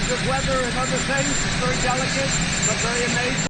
because of weather and other things. It's very delicate, but very amazing.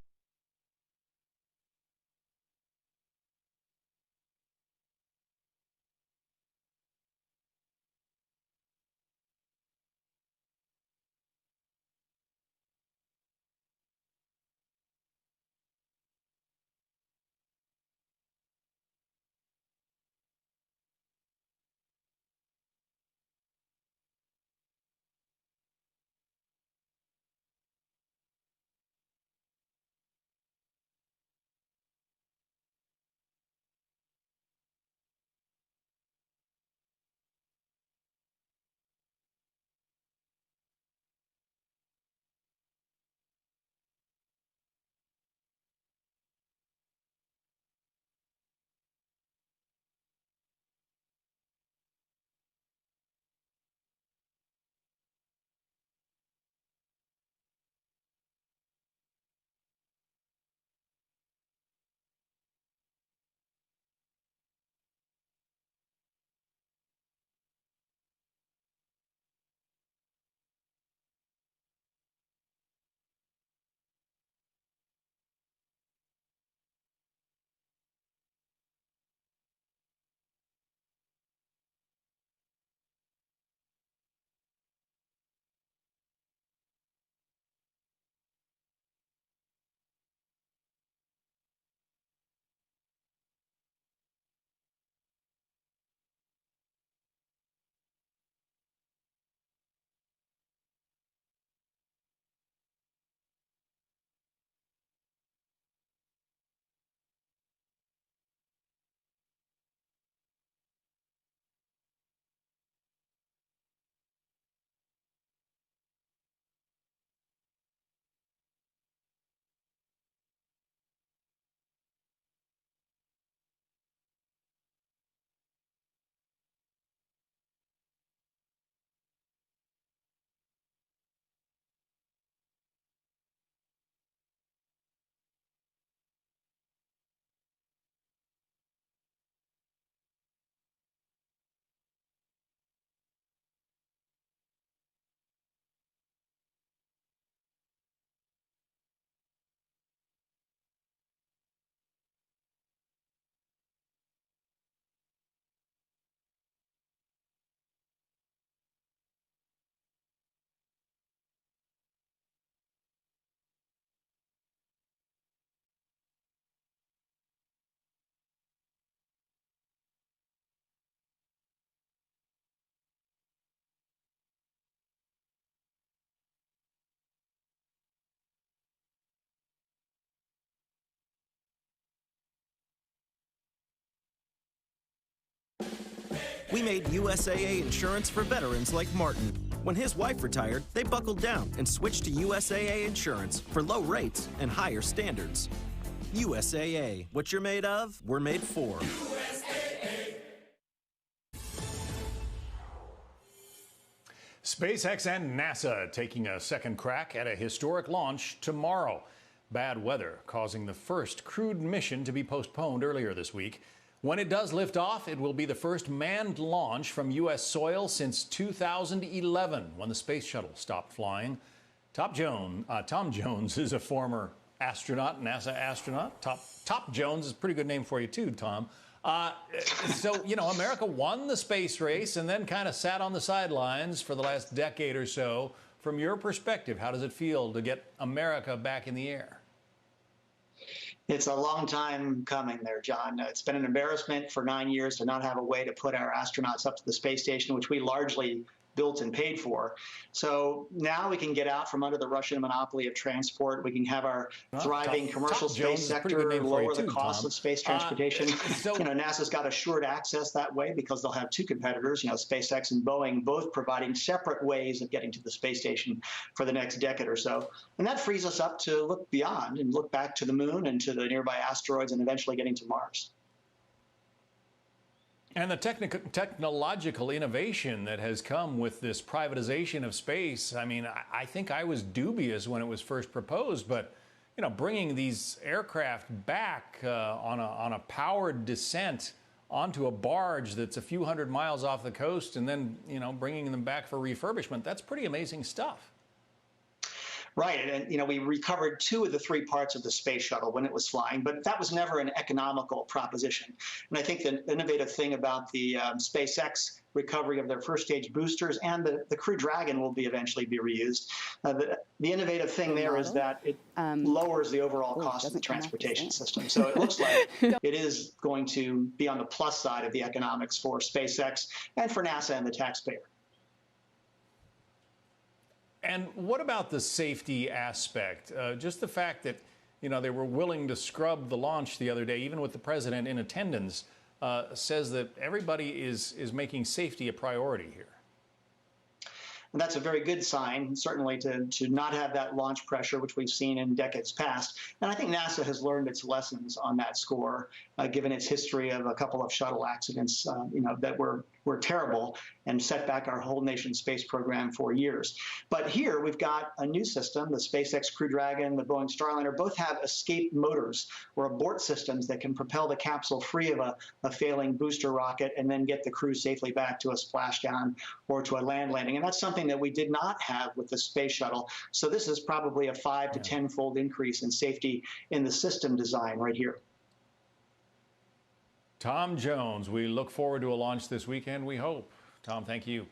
We made USAA insurance for veterans like Martin. When his wife retired, they buckled down and switched to USAA insurance for low rates and higher standards. USAA, what you're made of, we're made for. USAA. SpaceX and NASA taking a second crack at a historic launch tomorrow. Bad weather causing the first crewed mission to be postponed earlier this week. When it does lift off, it will be the first manned launch from U.S. soil since 2011, when the space shuttle stopped flying. Tom Jones is a former astronaut, NASA astronaut. Top Jones is a pretty good name for you too, Tom. So, you know, America won the space race and then kind of sat on the sidelines for the last decade or so. From your perspective, how does it feel to get America back in the air? It's a long time coming there, John. It's been an embarrassment for 9 years to not have a way to put our astronauts up to the space station, which we largely built and paid for. So now we can get out from under the Russian monopoly of transport. We can have our thriving commercial space sector lower the cost of space transportation. You know, NASA's got assured access that way because they'll have two competitors, you know, SpaceX and Boeing, both providing separate ways of getting to the space station for the next decade or so. And that frees us up to look beyond and look back to the moon and to the nearby asteroids and eventually getting to Mars. And the technological innovation that has come with this privatization of space, I mean, I think I was dubious when it was first proposed, but, you know, bringing these aircraft back on a powered descent onto a barge that's a few hundred miles off the coast and then, you know, bringing them back for refurbishment, that's pretty amazing stuff. Right, and we recovered 2 of the 3 parts of the space shuttle when it was flying, but that was never an economical proposition. And I think the innovative thing about the SpaceX recovery of their first stage boosters and the Crew Dragon will eventually be reused. The innovative thing there is that it lowers the overall cost of the transportation system. So it looks like it is going to be on the plus side of the economics for SpaceX and for NASA and the taxpayer. And what about the safety aspect? Just the fact that, they were willing to scrub the launch the other day, even with the president in attendance, says that everybody is making safety a priority here. And that's a very good sign, certainly, to not have that launch pressure, which we've seen in decades past. And I think NASA has learned its lessons on that score, given its history of a couple of shuttle accidents, that were terrible and set back our whole nation's space program for years. But here we've got a new system. The SpaceX Crew Dragon, the Boeing Starliner, both have escape motors or abort systems that can propel the capsule free of a failing booster rocket and then get the crew safely back to a splashdown or to a land landing. And that's something that we did not have with the space shuttle. So this is probably a 5 to 10-fold increase in safety in the system design right here. Tom Jones, we look forward to a launch this weekend, we hope. Tom, thank you.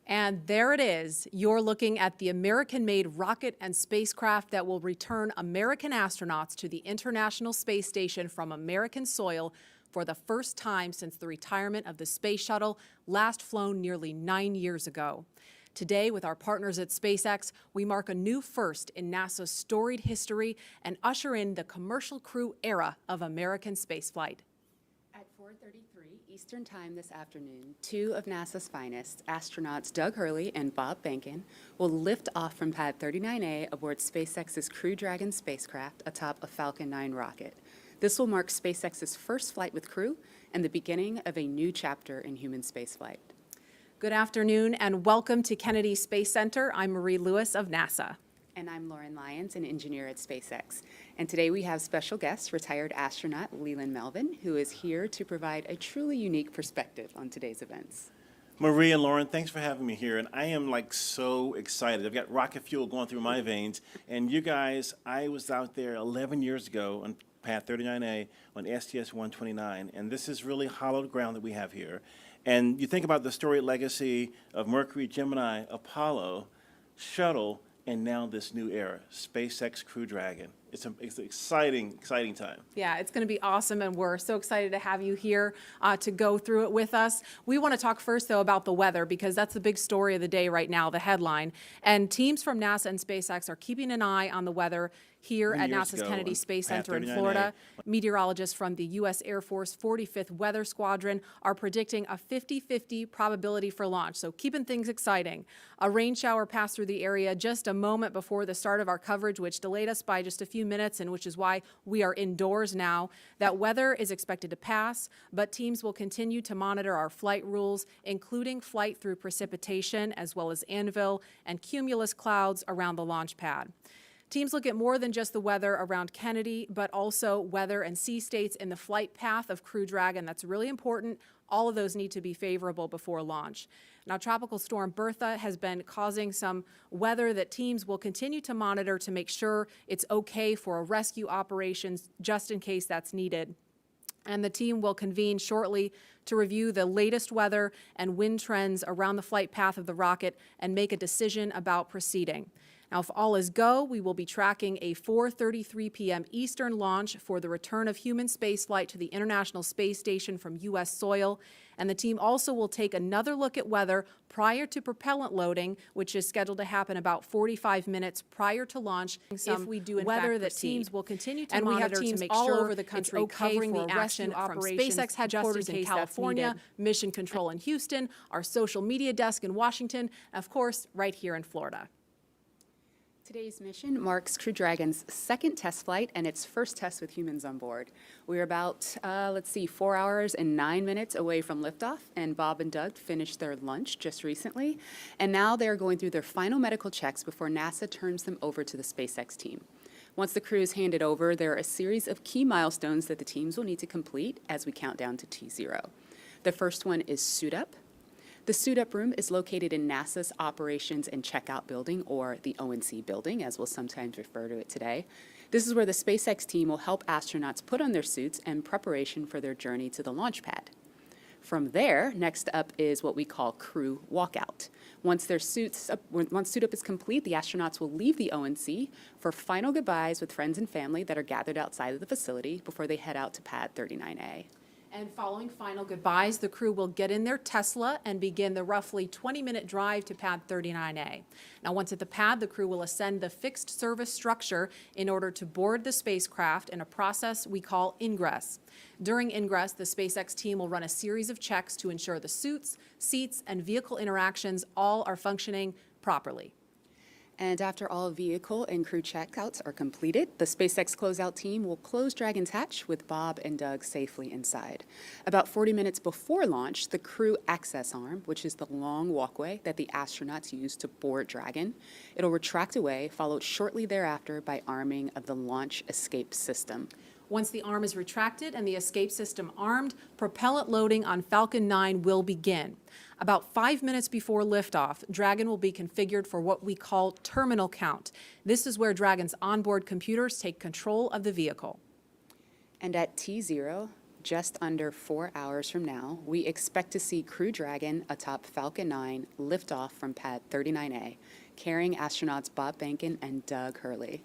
And there it is. You're looking at the American-made rocket and spacecraft that will return American astronauts to the International Space Station from American soil for the first time since the retirement of the space shuttle, last flown nearly 9 years ago. Today, with our partners at SpaceX, we mark a new first in NASA's storied history and usher in the commercial crew era of American spaceflight. At 4:33 Eastern Time this afternoon, 2 of NASA's finest, astronauts Doug Hurley and Bob Behnken, will lift off from Pad 39A aboard SpaceX's Crew Dragon spacecraft atop a Falcon 9 rocket. This will mark SpaceX's first flight with crew and the beginning of a new chapter in human spaceflight. Good afternoon and welcome to Kennedy Space Center. I'm Marie Lewis of NASA. And I'm Lauren Lyons, an engineer at SpaceX. And today we have special guest, retired astronaut Leland Melvin, who is here to provide a truly unique perspective on today's events. Marie and Lauren, thanks for having me here. And I am like so excited. I've got rocket fuel going through my veins. And you guys, I was out there 11 years ago on pad 39A on STS-129. And this is really hallowed ground that we have here. And you think about the storied legacy of Mercury, Gemini, Apollo, Shuttle, and now this new era, SpaceX Crew Dragon. It's an exciting time. Yeah, it's going to be awesome, and we're so excited to have you here to go through it with us. We want to talk first, though, about the weather, because that's the big story of the day right now, the headline. And teams from NASA and SpaceX are keeping an eye on the weather here at NASA's Kennedy Space Center in Florida. Meteorologists from the U.S. Air Force 45th Weather Squadron are predicting a 50-50 probability for launch, so keeping things exciting. A rain shower passed through the area just a moment before the start of our coverage, which delayed us by just a few minutes, and which is why we are indoors now. That weather is expected to pass, but teams will continue to monitor our flight rules, including flight through precipitation, as well as anvil and cumulus clouds around the launch pad. Teams look at more than just the weather around Kennedy, but also weather and sea states in the flight path of Crew Dragon. That's really important. All of those need to be favorable before launch. Now, Tropical Storm Bertha has been causing some weather that teams will continue to monitor to make sure it's okay for rescue operations, just in case that's needed. And the team will convene shortly to review the latest weather and wind trends around the flight path of the rocket and make a decision about proceeding. Now, if all is go, we will be tracking a 4:33 p.m. Eastern launch for the return of human spaceflight to the International Space Station from U.S. soil. And the team also will take another look at weather prior to propellant loading, which is scheduled to happen about 45 minutes prior to launch. If we do, in weather that teams will continue to monitor to make sure over the country covering the action from SpaceX headquarters in California, Mission Control in Houston, our social media desk in Washington, and of course, right here in Florida. Today's mission marks Crew Dragon's second test flight and its first test with humans on board. We're about, 4 hours and 9 minutes away from liftoff, and Bob and Doug finished their lunch just recently, and now they're going through their final medical checks before NASA turns them over to the SpaceX team. Once the crew is handed over, there are a series of key milestones that the teams will need to complete as we count down to T0. The first one is suit up. The suit-up room is located in NASA's Operations and Checkout Building, or the ONC building, as we'll sometimes refer to it today. This is where the SpaceX team will help astronauts put on their suits in preparation for their journey to the launch pad. From there, next up is what we call crew walkout. Once suit-up is complete, the astronauts will leave the ONC for final goodbyes with friends and family that are gathered outside of the facility before they head out to pad 39A. And following final goodbyes, the crew will get in their Tesla and begin the roughly 20-minute drive to pad 39A. Now, once at the pad, the crew will ascend the fixed service structure in order to board the spacecraft in a process we call ingress. During ingress, the SpaceX team will run a series of checks to ensure the suits, seats, and vehicle interactions all are functioning properly. And after all vehicle and crew checkouts are completed, the SpaceX closeout team will close Dragon's hatch with Bob and Doug safely inside. About 40 minutes before launch, the crew access arm, which is the long walkway that the astronauts use to board Dragon, it'll retract away, followed shortly thereafter by arming of the launch escape system. Once the arm is retracted and the escape system armed, propellant loading on Falcon 9 will begin. About 5 minutes before liftoff, Dragon will be configured for what we call terminal count. This is where Dragon's onboard computers take control of the vehicle. And at T0, just under 4 hours from now, we expect to see Crew Dragon atop Falcon 9 lift off from pad 39A, carrying astronauts Bob Behnken and Doug Hurley.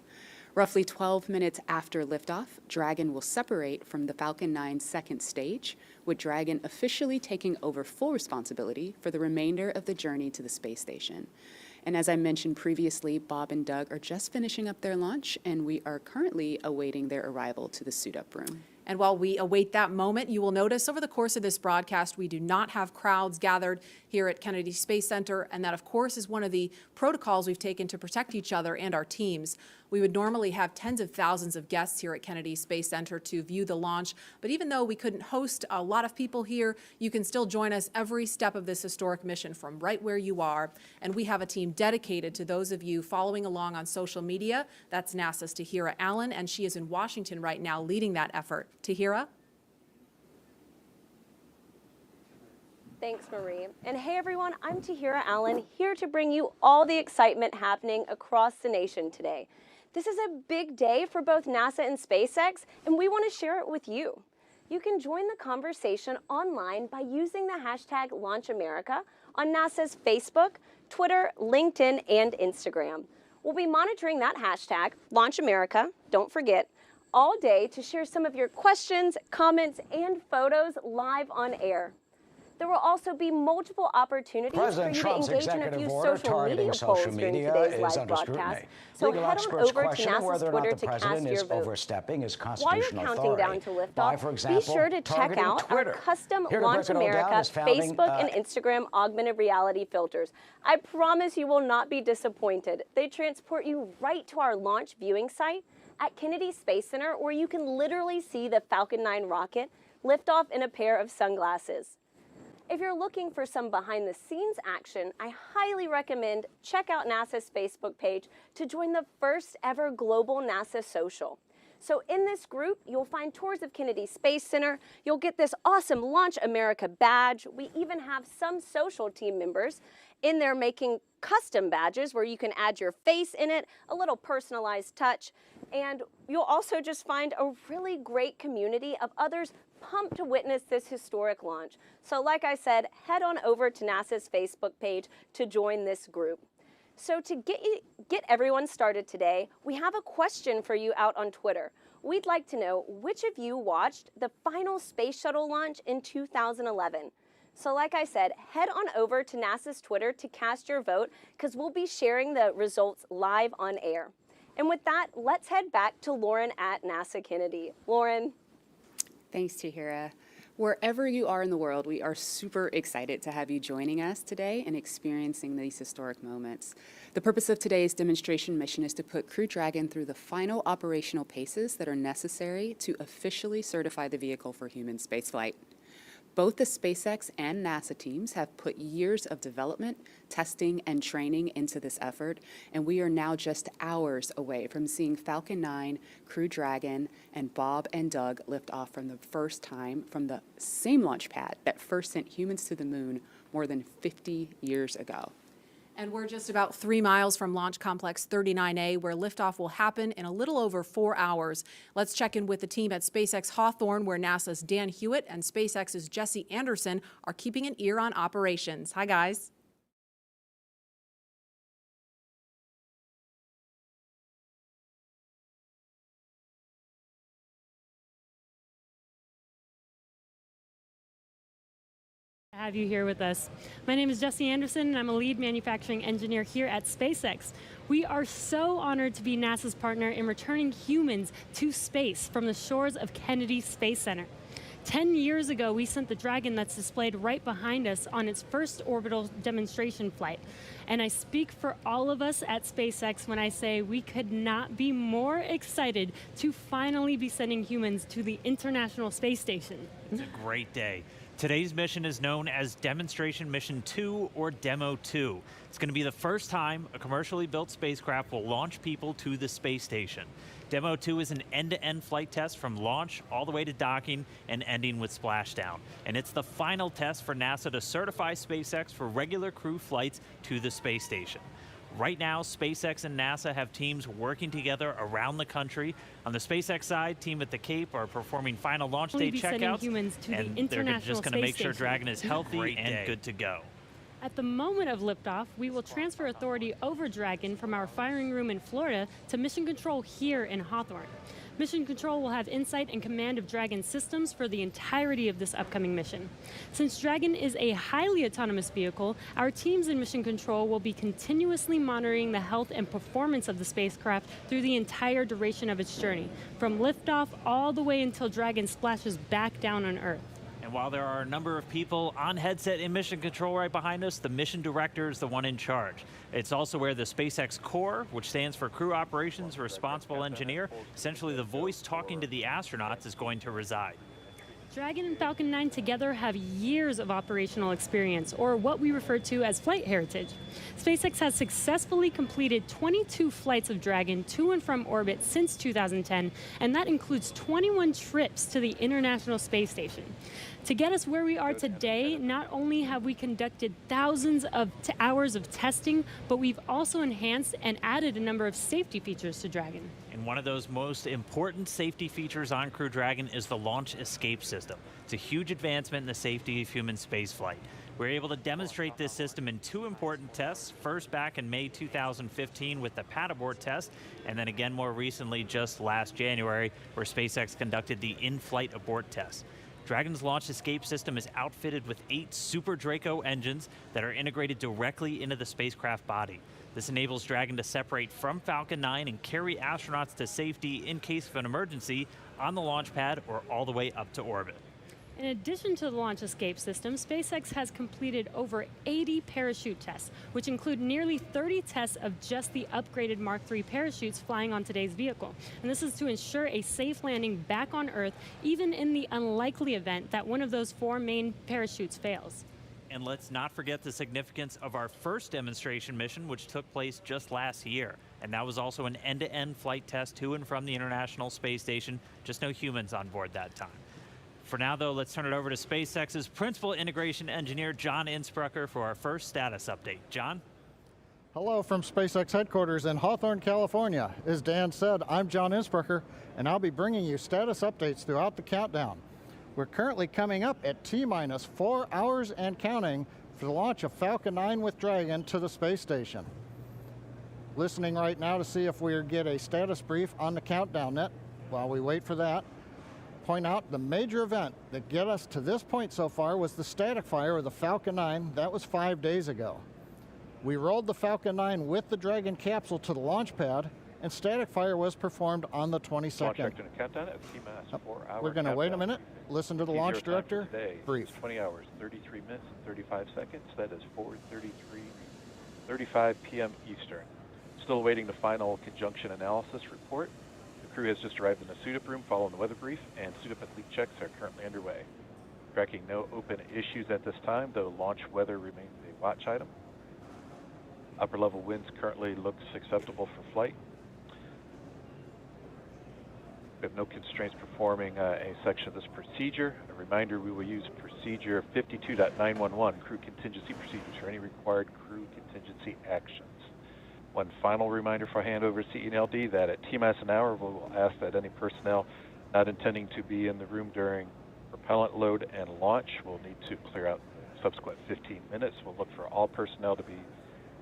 Roughly 12 minutes after liftoff, Dragon will separate from the Falcon 9 second stage, with Dragon officially taking over full responsibility for the remainder of the journey to the space station. And as I mentioned previously, Bob and Doug are just finishing up their lunch, and we are currently awaiting their arrival to the suit-up room. And while we await that moment, you will notice over the course of this broadcast, we do not have crowds gathered here at Kennedy Space Center. And that, of course, is one of the protocols we've taken to protect each other and our teams. We would normally have tens of thousands of guests here at Kennedy Space Center to view the launch. But even though we couldn't host a lot of people here, you can still join us every step of this historic mission from right where you are. And we have a team dedicated to those of you following along on social media. That's NASA's Tahira Allen, and she is in Washington right now leading that effort. Tahira? Thanks, Marie. And hey, everyone, I'm Tahira Allen, here to bring you all the excitement happening across the nation today. This is a big day for both NASA and SpaceX, and we want to share it with you. You can join the conversation online by using the hashtag #LaunchAmerica on NASA's Facebook, Twitter, LinkedIn, and Instagram. We'll be monitoring that hashtag, #LaunchAmerica, don't forget, all day to share some of your questions, comments, and photos live on air. There will also be multiple opportunities President for you Trump's to engage in a executive few order social media targeting polls social during media today's is live under broadcast. scrutiny. So Legal head on experts over to question whether NASA's or not Twitter the to cast president your is vote. overstepping his While you're constitutional counting authority. down to liftoff, By, for example, be sure to check targeting out Twitter. our custom Here to Launch break it all down America is founding, Facebook and Instagram augmented reality filters. I promise you will not be disappointed. They transport you right to our launch viewing site at Kennedy Space Center, where you can literally see the Falcon 9 rocket lift off in a pair of sunglasses. If you're looking for some behind-the-scenes action, I highly recommend check out NASA's Facebook page to join the first ever global NASA social. So in this group, you'll find tours of Kennedy Space Center. You'll get this awesome Launch America badge. We even have some social team members in there making custom badges where you can add your face in it, a little personalized touch. And you'll also just find a really great community of others pumped to witness this historic launch. So like I said, head on over to NASA's Facebook page to join this group. So to get everyone started today, we have a question for you out on Twitter. We'd like to know which of you watched the final space shuttle launch in 2011. So like I said, head on over to NASA's Twitter to cast your vote, because we'll be sharing the results live on air. And with that, let's head back to Lauren at NASA Kennedy. Lauren. Thanks, Tahira. Wherever you are in the world, we are super excited to have you joining us today and experiencing these historic moments. The purpose of today's demonstration mission is to put Crew Dragon through the final operational paces that are necessary to officially certify the vehicle for human spaceflight. Both the SpaceX and NASA teams have put years of development, testing, and training into this effort, and we are now just hours away from seeing Falcon 9, Crew Dragon, and Bob and Doug lift off from the first time from the same launch pad that first sent humans to the moon more than 50 years ago. And we're just about 3 miles from Launch Complex 39A, where liftoff will happen in a little over 4 hours. Let's check in with the team at SpaceX Hawthorne, where NASA's Dan Hewitt and SpaceX's Jesse Anderson are keeping an ear on operations. Hi, guys. Have you here with us. My name is Jesse Anderson, and I'm a lead manufacturing engineer here at SpaceX. We are so honored to be NASA's partner in returning humans to space from the shores of Kennedy Space Center. 10 years ago, we sent the Dragon that's displayed right behind us on its first orbital demonstration flight. And I speak for all of us at SpaceX when I say we could not be more excited to finally be sending humans to the International Space Station. It's a great day. Today's mission is known as Demonstration Mission 2, or Demo 2. It's going to be the first time a commercially built spacecraft will launch people to the space station. Demo 2 is an end-to-end flight test from launch all the way to docking and ending with splashdown. And it's the final test for NASA to certify SpaceX for regular crew flights to the space station. Right now, SpaceX and NASA have teams working together around the country. On the SpaceX side, team at the Cape are performing final launch day checkouts, and they're just going to make sure Dragon is healthy and good to go. At the moment of liftoff, we will transfer authority over Dragon from our firing room in Florida to mission control here in Hawthorne. Mission Control will have insight and command of Dragon systems for the entirety of this upcoming mission. Since Dragon is a highly autonomous vehicle, our teams in Mission Control will be continuously monitoring the health and performance of the spacecraft through the entire duration of its journey, from liftoff all the way until Dragon splashes back down on Earth. And while there are a number of people on headset in Mission Control right behind us, the mission director is the one in charge. It's also where the SpaceX Core, which stands for Crew Operations Responsible Engineer, essentially the voice talking to the astronauts, is going to reside. Dragon and Falcon 9 together have years of operational experience, or what we refer to as flight heritage. SpaceX has successfully completed 22 flights of Dragon to and from orbit since 2010, and that includes 21 trips to the International Space Station. To get us where we are today, not only have we conducted thousands of hours of testing, but we've also enhanced and added a number of safety features to Dragon. And one of those most important safety features on Crew Dragon is the launch escape system. It's a huge advancement in the safety of human spaceflight. We're able to demonstrate this system in two important tests, first back in May 2015 with the pad abort test, and then again more recently just last January where SpaceX conducted the in-flight abort test. Dragon's launch escape system is outfitted with 8 Super Draco engines that are integrated directly into the spacecraft body. This enables Dragon to separate from Falcon 9 and carry astronauts to safety in case of an emergency on the launch pad or all the way up to orbit. In addition to the launch escape system, SpaceX has completed over 80 parachute tests, which include nearly 30 tests of just the upgraded Mark III parachutes flying on today's vehicle. And this is to ensure a safe landing back on Earth, even in the unlikely event that one of those 4 main parachutes fails. And let's not forget the significance of our first demonstration mission, which took place just last year. And that was also an end-to-end flight test to and from the International Space Station. Just no humans on board that time. For now, though, let's turn it over to SpaceX's Principal Integration Engineer, John Insprucker, for our first status update. John? Hello from SpaceX headquarters in Hawthorne, California. As Dan said, I'm John Insprucker, and I'll be bringing you status updates throughout the countdown. We're currently coming up at T-minus 4 hours and counting for the launch of Falcon 9 with Dragon to the space station. Listening right now to see if we get a status brief on the countdown net. While we wait for that, point out the major event that get us to this point so far was the static fire of the Falcon 9. That was 5 days ago. We rolled the Falcon 9 with the Dragon capsule to the launch pad, and static fire was performed on the 22nd. Countdown at T-minus 4 hours. We're going to wait a minute, listen to the launch director, brief. 20 hours, 33 minutes, and 35 seconds. That is 4:35 p.m. Eastern. Still awaiting the final conjunction analysis report. The crew has just arrived in the suit-up room following the weather brief, and suit-up and leak checks are currently underway. Tracking no open issues at this time, though launch weather remains a watch item. Upper level winds currently looks acceptable for flight. We have no constraints performing a section of this procedure. A reminder, we will use procedure 52.911, crew contingency procedures, for any required crew contingency actions. One final reminder for handover to CE&LD that at T-minus an hour, we will ask that any personnel not intending to be in the room during propellant load and launch will need to clear out the subsequent 15 minutes. We'll look for all personnel to be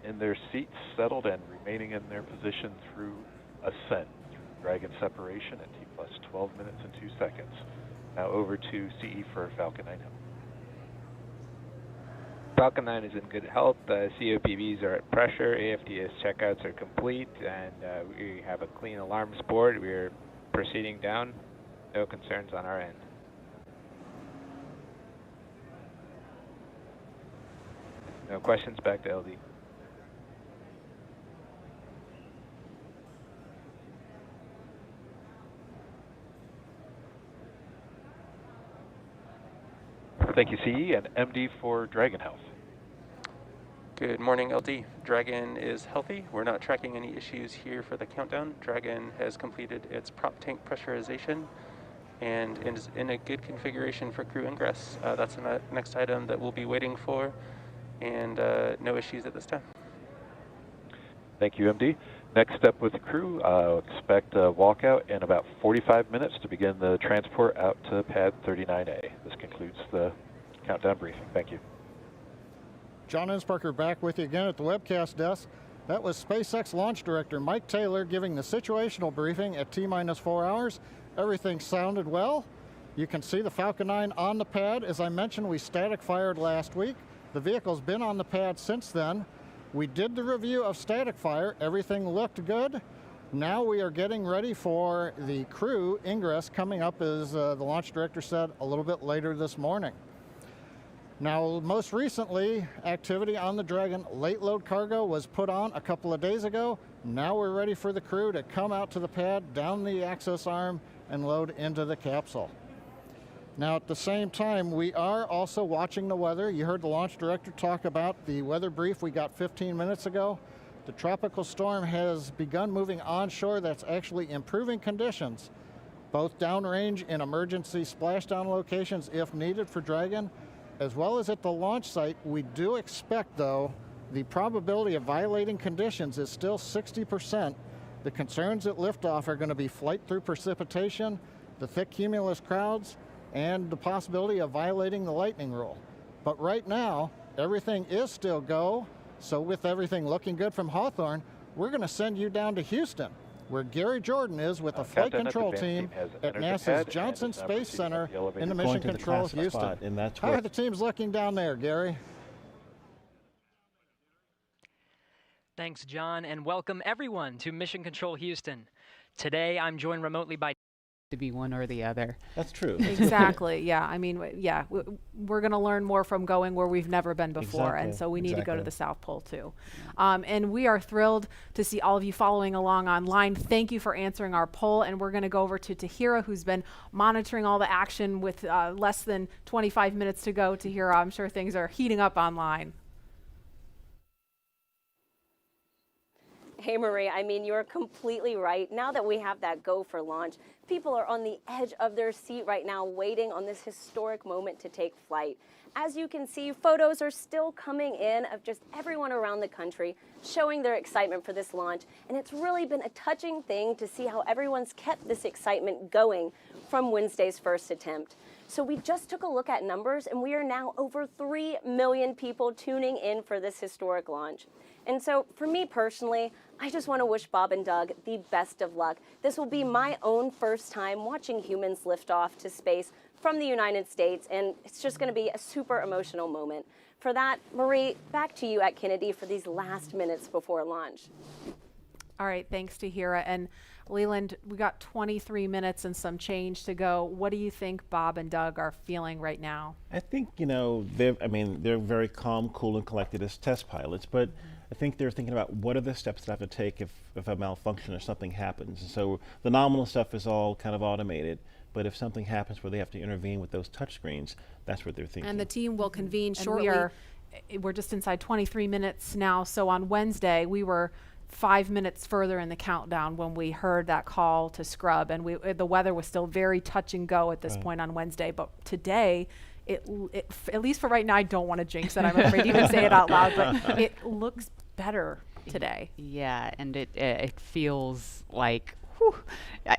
in their seats, settled, and remaining in their position through ascent, through Dragon separation at T plus 12 minutes and 2 seconds. Now over to CE for Falcon 9 Hill. Falcon 9 is in good health. COPVs are at pressure. AFDS checkouts are complete, and we have a clean alarms board. We are proceeding down. No concerns on our end. No questions. Back to LD. Thank you, CE, and MD for Dragon Health. Good morning, LD. Dragon is healthy. We're not tracking any issues here for the countdown. Dragon has completed its prop tank pressurization and is in a good configuration for crew ingress. That's the next item that we'll be waiting for, and no issues at this time. Thank you, MD. Next step with the crew, expect a walkout in about 45 minutes to begin the transport out to pad 39A. This concludes the countdown briefing. Thank you. John Insprucker back with you again at the webcast desk. That was SpaceX launch director Mike Taylor giving the situational briefing at T-minus 4 hours. Everything sounded well. You can see the Falcon 9 on the pad. As I mentioned, we static fired last week. The vehicle's been on the pad since then. We did the review of static fire. Everything looked good. Now we are getting ready for the crew ingress coming up, as the launch director said, a little bit later this morning. Now, most recently, activity on the Dragon late load cargo was put on a couple of days ago. Now we're ready for the crew to come out to the pad, down the access arm, and load into the capsule. Now, at the same time, we are also watching the weather. You heard the launch director talk about the weather brief we got 15 minutes ago. The tropical storm has begun moving onshore. That's actually improving conditions, both downrange in emergency splashdown locations if needed for Dragon, as well as at the launch site. We do expect, though, the probability of violating conditions is still 60%. The concerns at liftoff are going to be flight through precipitation, the thick cumulus clouds, and the possibility of violating the lightning rule. But right now, everything is still go. So with everything looking good from Hawthorne, we're going to send you down to Houston, where Gary Jordan is with the flight control team at NASA's Johnson Space Center in the Mission Control Houston. How are the teams looking down there, Gary? Thanks, John, and welcome everyone to Mission Control Houston. Today, I'm joined remotely by to be one or the other. That's true. Exactly. Yeah. I mean, yeah, we're going to learn more from going where we've never been before. Exactly. And so we need to go to the South Pole too. And we are thrilled to see all of you following along online. Thank you for answering our poll. And we're going to go over to Tahira, who's been monitoring all the action with less than 25 minutes to go. Tahira, I'm sure things are heating up online. Hey, Marie, I mean, you're completely right. Now that we have that go for launch, people are on the edge of their seat right now, waiting on this historic moment to take flight. As you can see, photos are still coming in of just everyone around the country showing their excitement for this launch. And it's really been a touching thing to see how everyone's kept this excitement going from Wednesday's first attempt. So we just took a look at numbers, and we are now over 3 million people tuning in for this historic launch. And so for me personally, I just want to wish Bob and Doug the best of luck. This will be my own first time watching humans lift off to space from the United States, and it's just going to be a super emotional moment. For that, Marie, back to you at Kennedy for these last minutes before launch. All right, thanks, Tahira. And Leland, we got 23 minutes and some change to go. What do you think Bob and Doug are feeling right now? I think, they're very calm, cool, and collected as test pilots, but I think they're thinking about what are the steps that I have to take if a malfunction or something happens. And so the nominal stuff is all kind of automated, but if something happens where they have to intervene with those touchscreens, that's what they're thinking. And the team will convene shortly. We're just inside 23 minutes now. So on Wednesday, we were 5 minutes further in the countdown when we heard that call to scrub, and the weather was still very touch and go at this point on Wednesday. But today, it at least for right now, I don't want to jinx it. I'm afraid to even say it out loud, but it looks better today. Yeah, and it feels like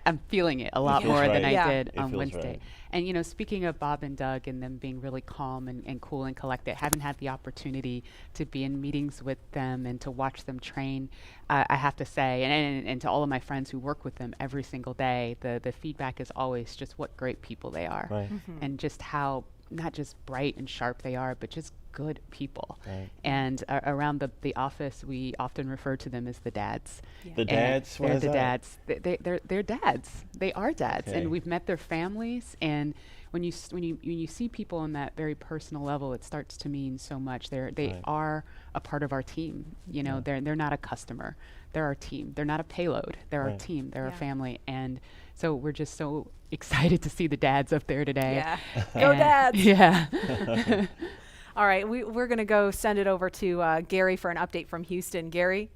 I'm feeling it a lot more than I did on Wednesday. Right. And speaking of Bob and Doug and them being really calm and cool and collected, having had the opportunity to be in meetings with them and to watch them train, I have to say, and to all of my friends who work with them every single day, the feedback is always just what great people they are, and just how not just bright and sharp they are, but just good people. Right. And around the office, we often refer to them as the dads. Yeah. The dads? They're the dads. They're dads. They are dads. Okay. And we've met their families. And when you see people on that very personal level, it starts to mean so much. They are a part of our team. They're not a customer. They're our team. They're not a payload. They're our team. They're a family. And so we're just so excited to see the dads up there today. Yeah. Go dads. Yeah. All right, we're going to go send it over to Gary for an update from Houston. Gary?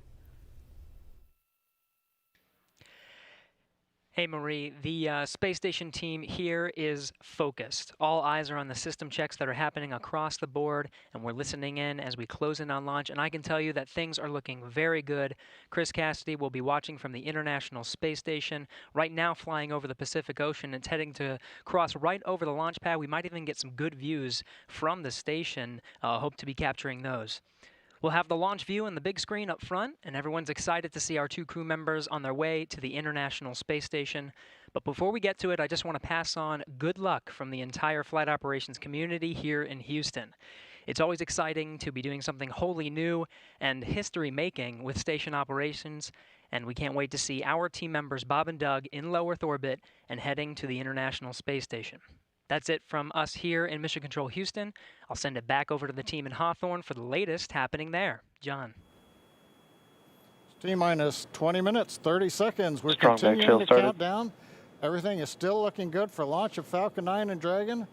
Hey, Marie. The space station team here is focused. All eyes are on the system checks that are happening across the board, and we're listening in as we close in on launch. And I can tell you that things are looking very good. Chris Cassidy will be watching from the International Space Station, right now flying over the Pacific Ocean. It's heading to cross right over the launch pad. We might even get some good views from the station. Hope to be capturing those. We'll have the launch view and the big screen up front, and everyone's excited to see our 2 crew members on their way to the International Space Station. But before we get to it, I just want to pass on good luck from the entire flight operations community here in Houston. It's always exciting to be doing something wholly new and history-making with station operations, and we can't wait to see our team members Bob and Doug in low Earth orbit and heading to the International Space Station. That's it from us here in Mission Control Houston. I'll send it back over to the team in Hawthorne for the latest happening there. John. T-minus 20 minutes, 30 seconds. We're Strong continuing to started. count down. Everything is still looking good for launch of Falcon 9 and Dragon.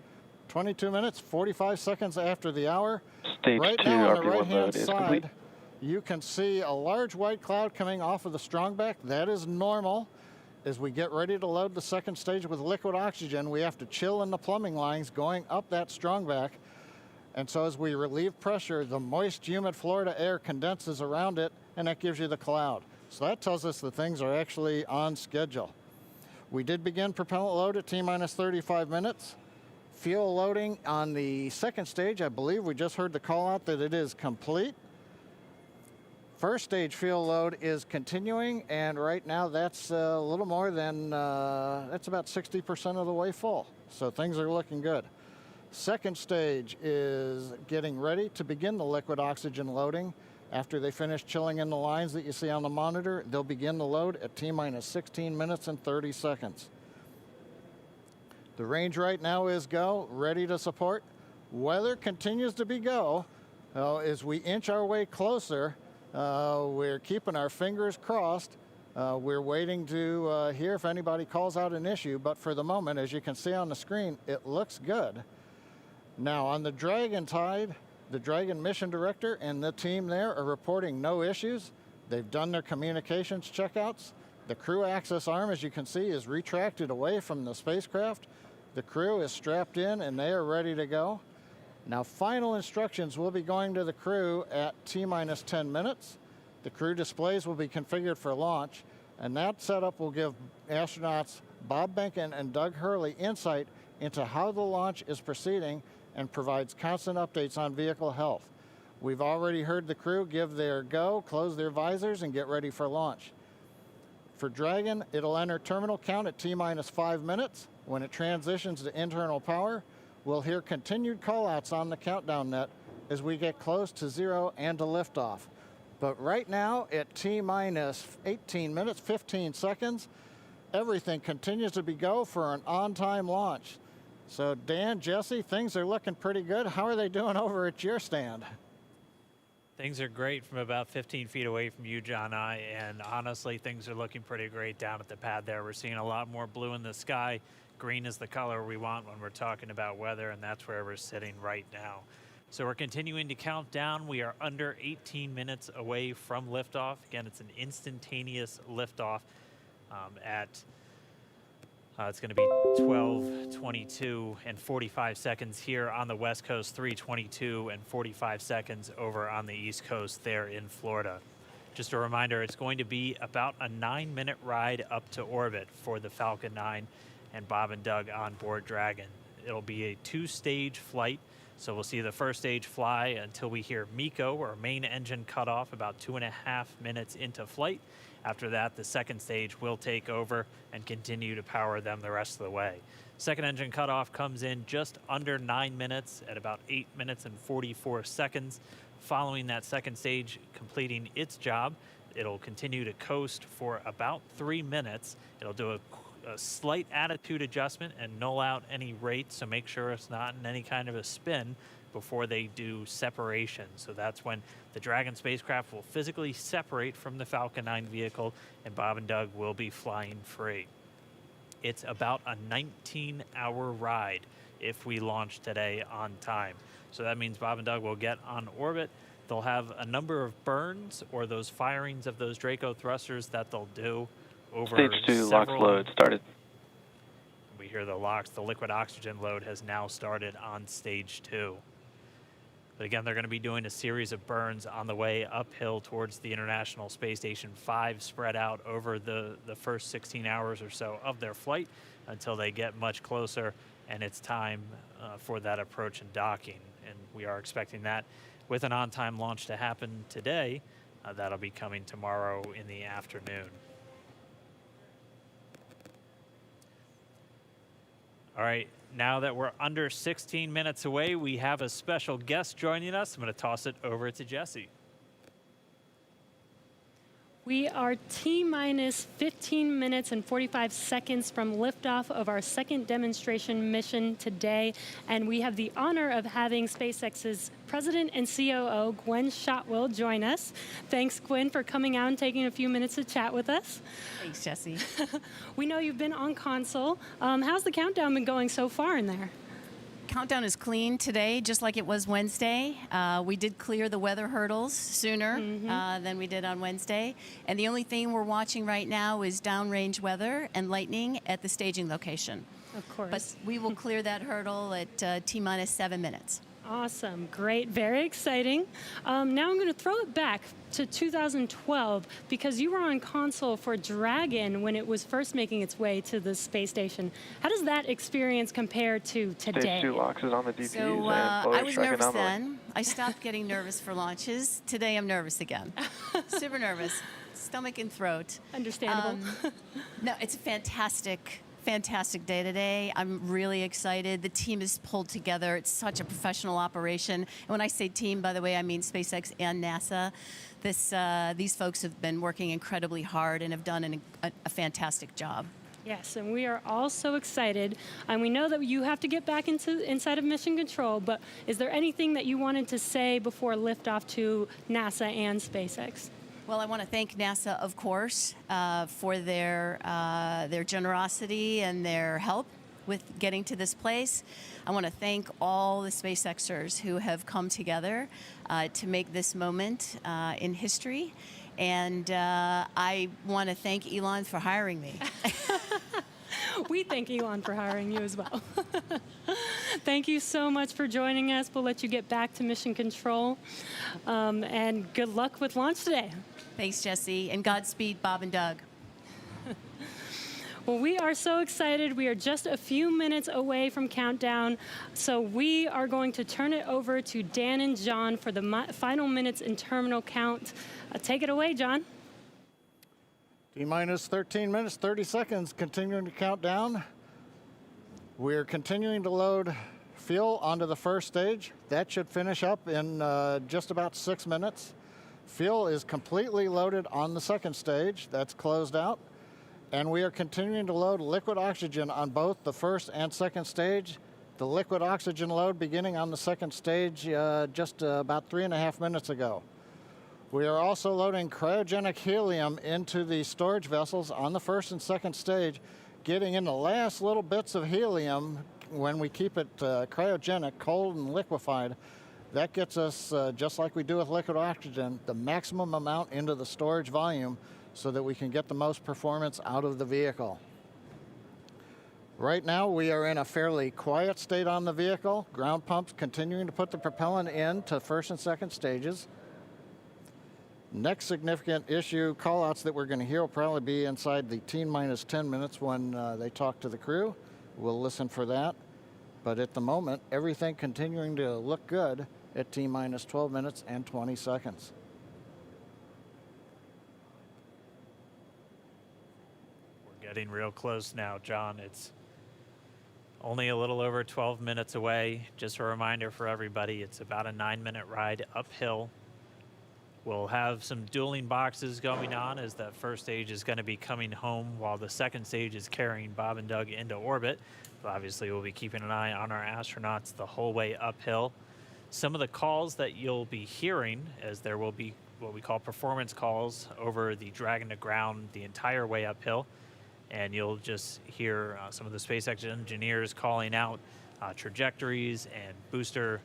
22 minutes, 45 seconds after the hour. Stage right 2 now on the RP1 right-hand load is side, complete. you can see a large white cloud coming off of the strongback. That is normal. As we get ready to load the second stage with liquid oxygen, we have to chill in the plumbing lines going up that strongback. And so as we relieve pressure, the moist, humid Florida air condenses around it, and that gives you the cloud. So that tells us that things are actually on schedule. We did begin propellant load at T-minus 35 minutes. Fuel loading on the second stage, I believe we just heard the call out that it is complete. First stage fuel load is continuing, and right now that's a little more than, that's about 60% of the way full. So things are looking good. Second stage is getting ready to begin the liquid oxygen loading. After they finish chilling in the lines that you see on the monitor, they'll begin the load at T-minus 16 minutes and 30 seconds. The range right now is go, ready to support. Weather continues to be go. As we inch our way closer, we're keeping our fingers crossed. We're waiting to hear if anybody calls out an issue, but for the moment, as you can see on the screen, it looks good. Now on the Dragon side, the Dragon mission director and the team there are reporting no issues. They've done their communications checkouts. The crew access arm, as you can see, is retracted away from the spacecraft. The crew is strapped in and they are ready to go. Now final instructions will be going to the crew at T-minus 10 minutes. The crew displays will be configured for launch, and that setup will give astronauts Bob Behnken and Doug Hurley insight into how the launch is proceeding and provides constant updates on vehicle health. We've already heard the crew give their go, close their visors, and get ready for launch. For Dragon, it'll enter terminal count at T-minus 5 minutes. When it transitions to internal power, we'll hear continued callouts on the countdown net as we get close to 0 and to liftoff. But right now, at T-minus 18 minutes, 15 seconds, everything continues to be go for an on-time launch. So Dan, Jesse, things are looking pretty good. How are they doing over at your stand? Things are great from about 15 feet away from you, John, and honestly, things are looking pretty great down at the pad there. We're seeing a lot more blue in the sky. Green is the color we want when we're talking about weather, and that's where we're sitting right now. So we're continuing to count down. We are under 18 minutes away from liftoff. Again, it's an instantaneous liftoff it's going to be 12:22 and 45 seconds here on the West Coast, 3:22 and 45 seconds over on the East Coast there in Florida. Just a reminder, it's going to be about a 9-minute ride up to orbit for the Falcon 9 and Bob and Doug on board Dragon. It'll be a 2-stage flight, so we'll see the first stage fly until we hear MECO, or main engine cutoff, about 2.5 minutes into flight. After that, the second stage will take over and continue to power them the rest of the way. Second engine cutoff comes in just under 9 minutes at about 8 minutes and 44 seconds. Following that second stage completing its job, it'll continue to coast for about 3 minutes. It'll do a slight attitude adjustment and null out any rates, so make sure it's not in any kind of a spin before they do separation. So that's when the Dragon spacecraft will physically separate from the Falcon 9 vehicle, and Bob and Doug will be flying free. It's about a 19-hour ride if we launch today on time. So that means Bob and Doug will get on orbit. They'll have a number of burns, or those firings of those Draco thrusters that they'll do over Stage 2 LOX load started. We hear the LOX. The liquid oxygen load has now started on stage 2. But again, they're going to be doing a series of burns on the way uphill towards the International Space Station, 5 spread out over the first 16 hours or so of their flight until they get much closer and it's time for that approach and docking. And we are expecting that with an on-time launch to happen today. That'll be coming tomorrow in the afternoon. All right, now that we're under 16 minutes away, we have a special guest joining us. I'm going to toss it over to Jesse. We are T-minus 15 minutes and 45 seconds from liftoff of our second demonstration mission today, and we have the honor of having SpaceX's President and COO, Gwen Shotwell, join us. Thanks, Gwen, for coming out and taking a few minutes to chat with us. Thanks, Jesse. We know you've been on console. How's the countdown been going so far in there? Countdown is clean today, just like it was Wednesday. We did clear the weather hurdles sooner than we did on Wednesday. And the only thing we're watching right now is downrange weather and lightning at the staging location. Of course. But we will clear that hurdle at T-minus 7 minutes. Awesome, great, very exciting. Now I'm going to throw it back to 2012 because you were on console for Dragon when it was first making its way to the space station. How does that experience compare to today? Stage 2 locks is on the DPUs So and I was nervous then. I stopped getting nervous for launches. Today I'm nervous again. Super nervous. Stomach and throat. Understandable. No, it's a fantastic day today. I'm really excited. The team is pulled together. It's such a professional operation. And when I say team, by the way, I mean SpaceX and NASA. These folks have been working incredibly hard and have done a fantastic job. Yes, and we are all so excited. And we know that you have to get back inside of Mission Control, but is there anything that you wanted to say before liftoff to NASA and SpaceX? Well, I want to thank NASA, of course, for their generosity and their help with getting to this place. I want to thank all the SpaceXers who have come together to make this moment in history. And I want to thank Elon for hiring me. We thank Elon for hiring you as well. Thank you so much for joining us. We'll let you get back to Mission Control. And good luck with launch today. Thanks, Jesse, and Godspeed, Bob and Doug. Well, we are so excited. We are just a few minutes away from countdown, so we are going to turn it over to Dan and John for the final minutes in terminal count. Take it away, John. T-minus 13 minutes, 30 seconds, continuing to count down. We're continuing to load fuel onto the first stage. That should finish up in just about 6 minutes. Fuel is completely loaded on the second stage. That's closed out. And we are continuing to load liquid oxygen on both the first and second stage. The liquid oxygen load beginning on the second stage just about 3.5 minutes ago. We are also loading cryogenic helium into the storage vessels on the first and second stage, getting in the last little bits of helium when we keep it cryogenic, cold and liquefied. That gets us, just like we do with liquid oxygen, the maximum amount into the storage volume so that we can get the most performance out of the vehicle. Right now, we are in a fairly quiet state on the vehicle. Ground pumps continuing to put the propellant in to first and second stages. Next significant issue callouts that we're going to hear will probably be inside the T-minus 10 minutes when they talk to the crew. We'll listen for that. But at the moment, everything continuing to look good at T-minus 12 minutes and 20 seconds. We're getting real close now, John. It's only a little over 12 minutes away. Just a reminder for everybody, it's about a 9-minute ride uphill. We'll have some dueling boxes going on as that first stage is going to be coming home while the second stage is carrying Bob and Doug into orbit. But obviously, we'll be keeping an eye on our astronauts the whole way uphill. Some of the calls that you'll be hearing, as there will be what we call performance calls over the Dragon to ground the entire way uphill. And you'll just hear some of the SpaceX engineers calling out trajectories and booster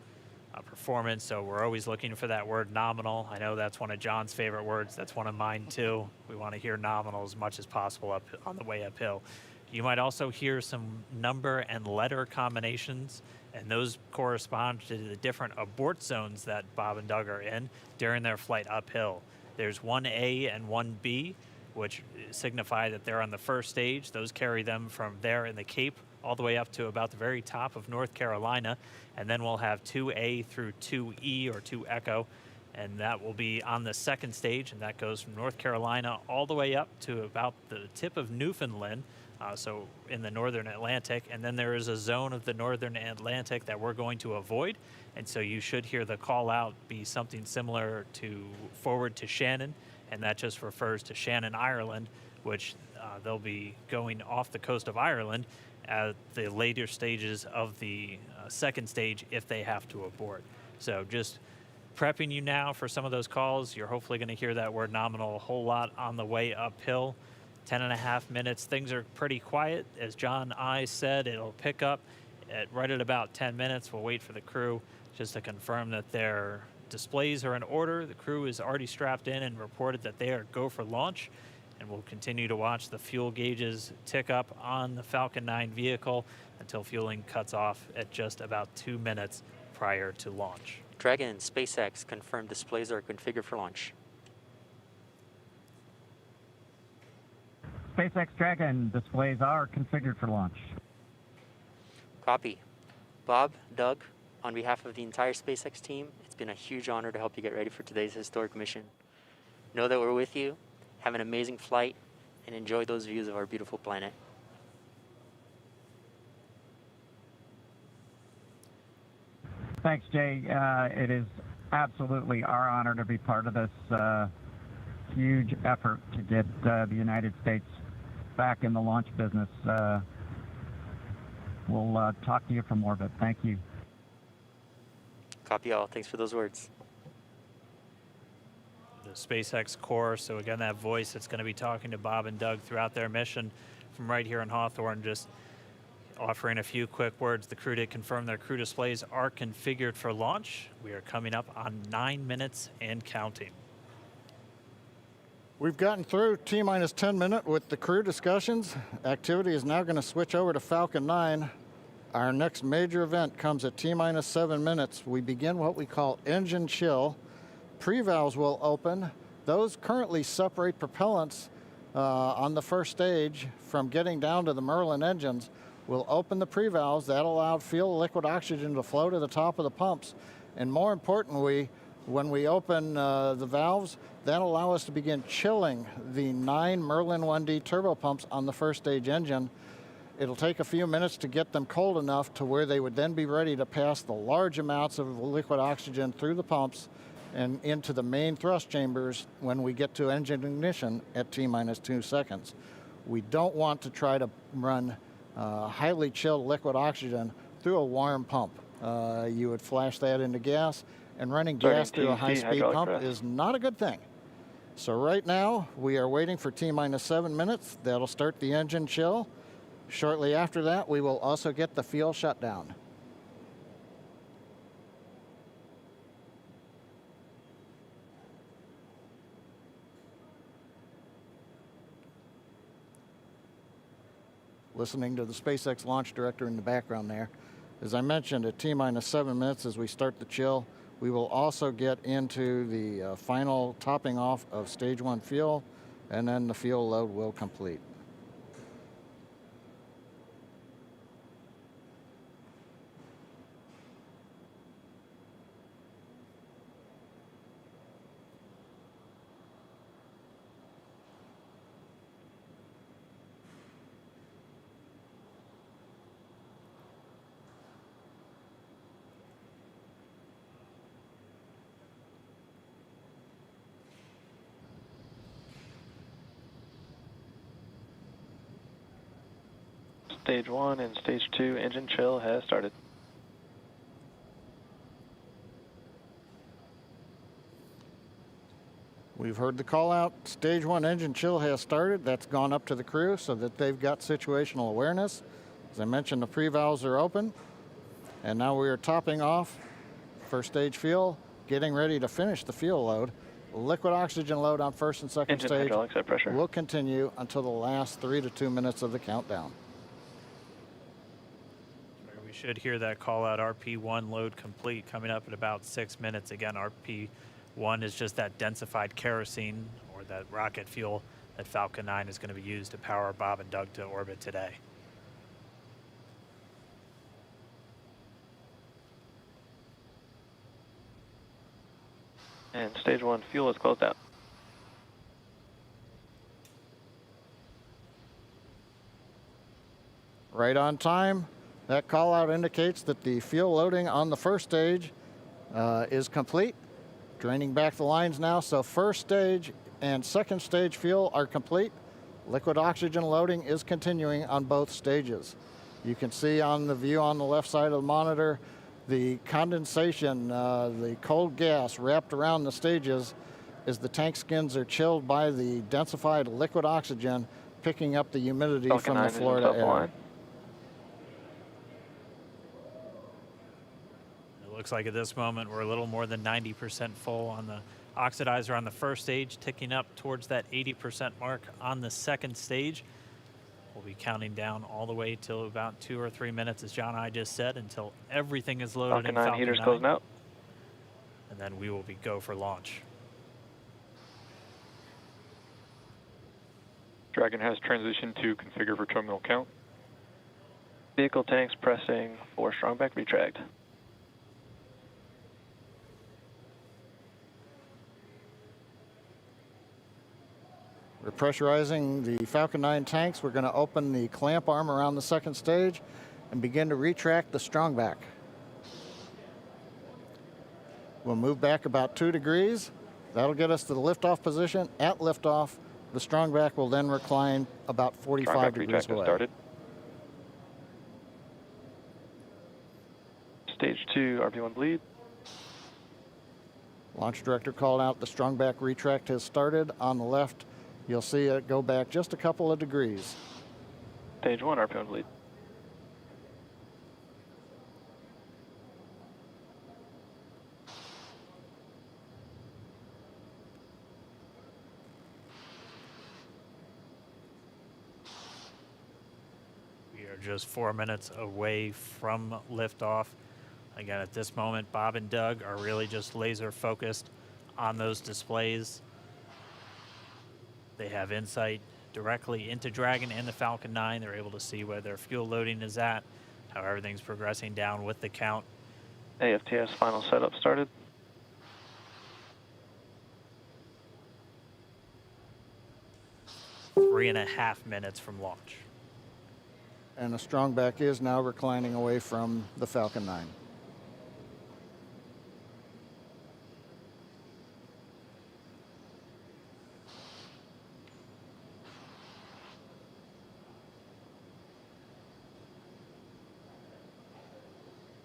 performance. So we're always looking for that word nominal. I know that's one of John's favorite words. That's one of mine too. We want to hear nominal as much as possible up on the way uphill. You might also hear some number and letter combinations, and those correspond to the different abort zones that Bob and Doug are in during their flight uphill. There's 1A and 1B, which signify that they're on the first stage. Those carry them from there in the Cape all the way up to about the very top of North Carolina. And then we'll have 2A through 2E or 2 Echo. And that will be on the second stage, and that goes from North Carolina all the way up to about the tip of Newfoundland, so in the northern Atlantic. And then there is a zone of the northern Atlantic that we're going to avoid, and so you should hear the call out be something similar to forward to Shannon, and that just refers to Shannon, Ireland, which they'll be going off the coast of Ireland at the later stages of the second stage if they have to abort. So just prepping you now for some of those calls. You're hopefully going to hear that word nominal a whole lot on the way uphill. 10.5 minutes. Things are pretty quiet. As John I said, it'll pick up right at about 10 minutes. We'll wait for the crew just to confirm that their displays are in order. The crew is already strapped in and reported that they are go for launch. And we'll continue to watch the fuel gauges tick up on the Falcon 9 vehicle until fueling cuts off at just about 2 minutes prior to launch. Dragon, SpaceX confirmed displays are configured for launch. SpaceX Dragon displays are configured for launch. Copy. Bob, Doug, on behalf of the entire SpaceX team, it's been a huge honor to help you get ready for today's historic mission. Know that we're with you, have an amazing flight, and enjoy those views of our beautiful planet. Thanks, Jay. It is absolutely our honor to be part of this huge effort to get the United States back in the launch business. We'll talk to you for more of it. Thank you. Copy all. Thanks for those words. The SpaceX core, so again, that voice that's going to be talking to Bob and Doug throughout their mission from right here in Hawthorne, just offering a few quick words. The crew did confirm their crew displays are configured for launch. We are coming up on 9 minutes and counting. We've gotten through T-minus 10 minute with the crew discussions. Activity is now going to switch over to Falcon 9. Our next major event comes at T-minus 7 minutes. We begin what we call engine chill. Pre-valves will open. Those currently separate propellants on the first stage from getting down to the Merlin engines. We'll open the pre-valves. That allowed fuel liquid oxygen to flow to the top of the pumps. And more importantly, when we open the valves, that allow us to begin chilling the 9 Merlin 1D turbopumps on the first stage engine. It'll take a few minutes to get them cold enough to where they would then be ready to pass the large amounts of liquid oxygen through the pumps and into the main thrust chambers when we get to engine ignition at T-minus 2 seconds. We don't want to try to run highly chilled liquid oxygen through a warm pump. You would flash that into gas, and running gas through a high-speed pump is not a good thing. So right now, we are waiting for T-minus 7 minutes. That'll start the engine chill. Shortly after that, we will also get the fuel shutdown. Listening to the SpaceX launch director in the background there. As I mentioned, at T-minus 7 minutes as we start the chill, we will also get into the final topping off of stage 1 fuel, and then the fuel load will complete. Stage 1 and Stage 2 engine chill has started. We've heard the call out. Stage 1 engine chill has started. That's gone up to the crew so that they've got situational awareness. As I mentioned, the pre-valves are open. And now we are topping off first stage fuel, getting ready to finish the fuel load. Liquid oxygen load on first and second Engine stage hydraulics at pressure will continue until the last 3 to 2 minutes of the countdown. We should hear that call out RP1 load complete coming up at about 6 minutes. Again, RP1 is just that densified kerosene or that rocket fuel that Falcon 9 is going to be used to power Bob and Doug to orbit today. And stage 1 fuel is closed out. Right on time. That call out indicates that the fuel loading on the first stage is complete. Draining back the lines now, so first stage and second stage fuel are complete. Liquid oxygen loading is continuing on both stages. You can see on the view on the left side of the monitor the condensation, the cold gas wrapped around the stages as the tank skins are chilled by the densified liquid oxygen, picking up the humidity Falcon from 9 the is in Florida air. self-align. It looks like at this moment we're a little more than 90% full on the oxidizer on the first stage, ticking up towards that 80% mark on the second stage. We'll be counting down all the way till about 2 or 3 minutes, as John and I just said, until everything is loaded Falcon in 9 Falcon heaters 9. closing out. And then we will be go for launch. Dragon has transitioned to configure for terminal count. Vehicle tanks pressing for strongback retract. We're pressurizing the Falcon 9 tanks. We're going to open the clamp arm around the second stage and begin to retract the strongback. We'll move back about 2 degrees. That'll get us to the liftoff position. At liftoff, the strongback will then recline about 45 degrees away. Started. Stage 2, RP1 bleed. Launch director called out the strongback retract has started. On the left, you'll see it go back just a couple of degrees. Stage 1, RP1 bleed. We are just 4 minutes away from liftoff. Again, at this moment, Bob and Doug are really just laser focused on those displays. They have insight directly into Dragon and the Falcon 9. They're able to see where their fuel loading is at, how everything's progressing down with the count. AFTS final setup started. Three and a half minutes from launch. And the strongback is now reclining away from the Falcon 9.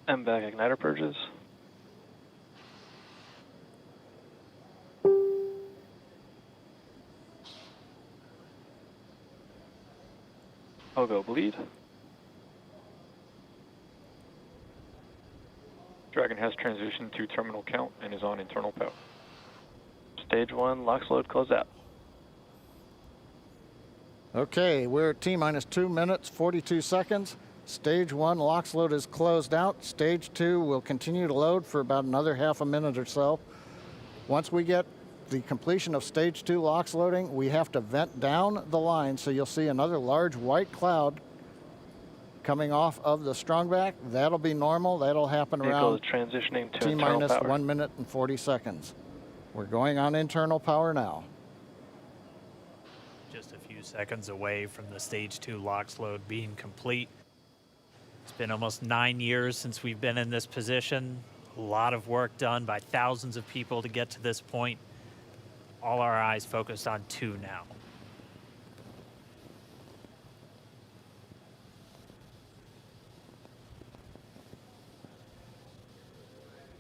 MVAC igniter purges. Pogo bleed. Dragon has transitioned to terminal count and is on internal power. Stage 1, LOX load close out. Okay, we're at T-minus 2 minutes, 42 seconds. Stage 1 LOX load is closed out. Stage 2 will continue to load for about another half a minute or so. Once we get the completion of Stage 2 LOX loading, we have to vent down the line, so you'll see another large white cloud coming off of the strongback. That'll be normal. That'll happen around transitioning to T-minus internal power. 1 minute and 40 seconds. We're going on internal power now. Just a few seconds away from the Stage 2 LOX load being complete. It's been almost 9 years since we've been in this position. A lot of work done by thousands of people to get to this point. All our eyes focused on 2 now.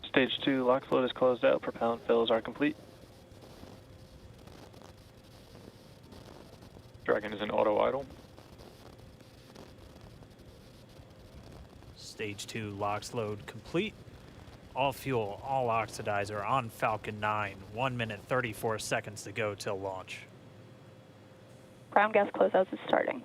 Stage 2 LOX load is closed out. Propellant fills are complete. Dragon is in auto idle. Stage 2 LOX load complete. All fuel, all oxidizer on Falcon 9. 1 minute, 34 seconds to go till launch. Ground gas closeouts is starting.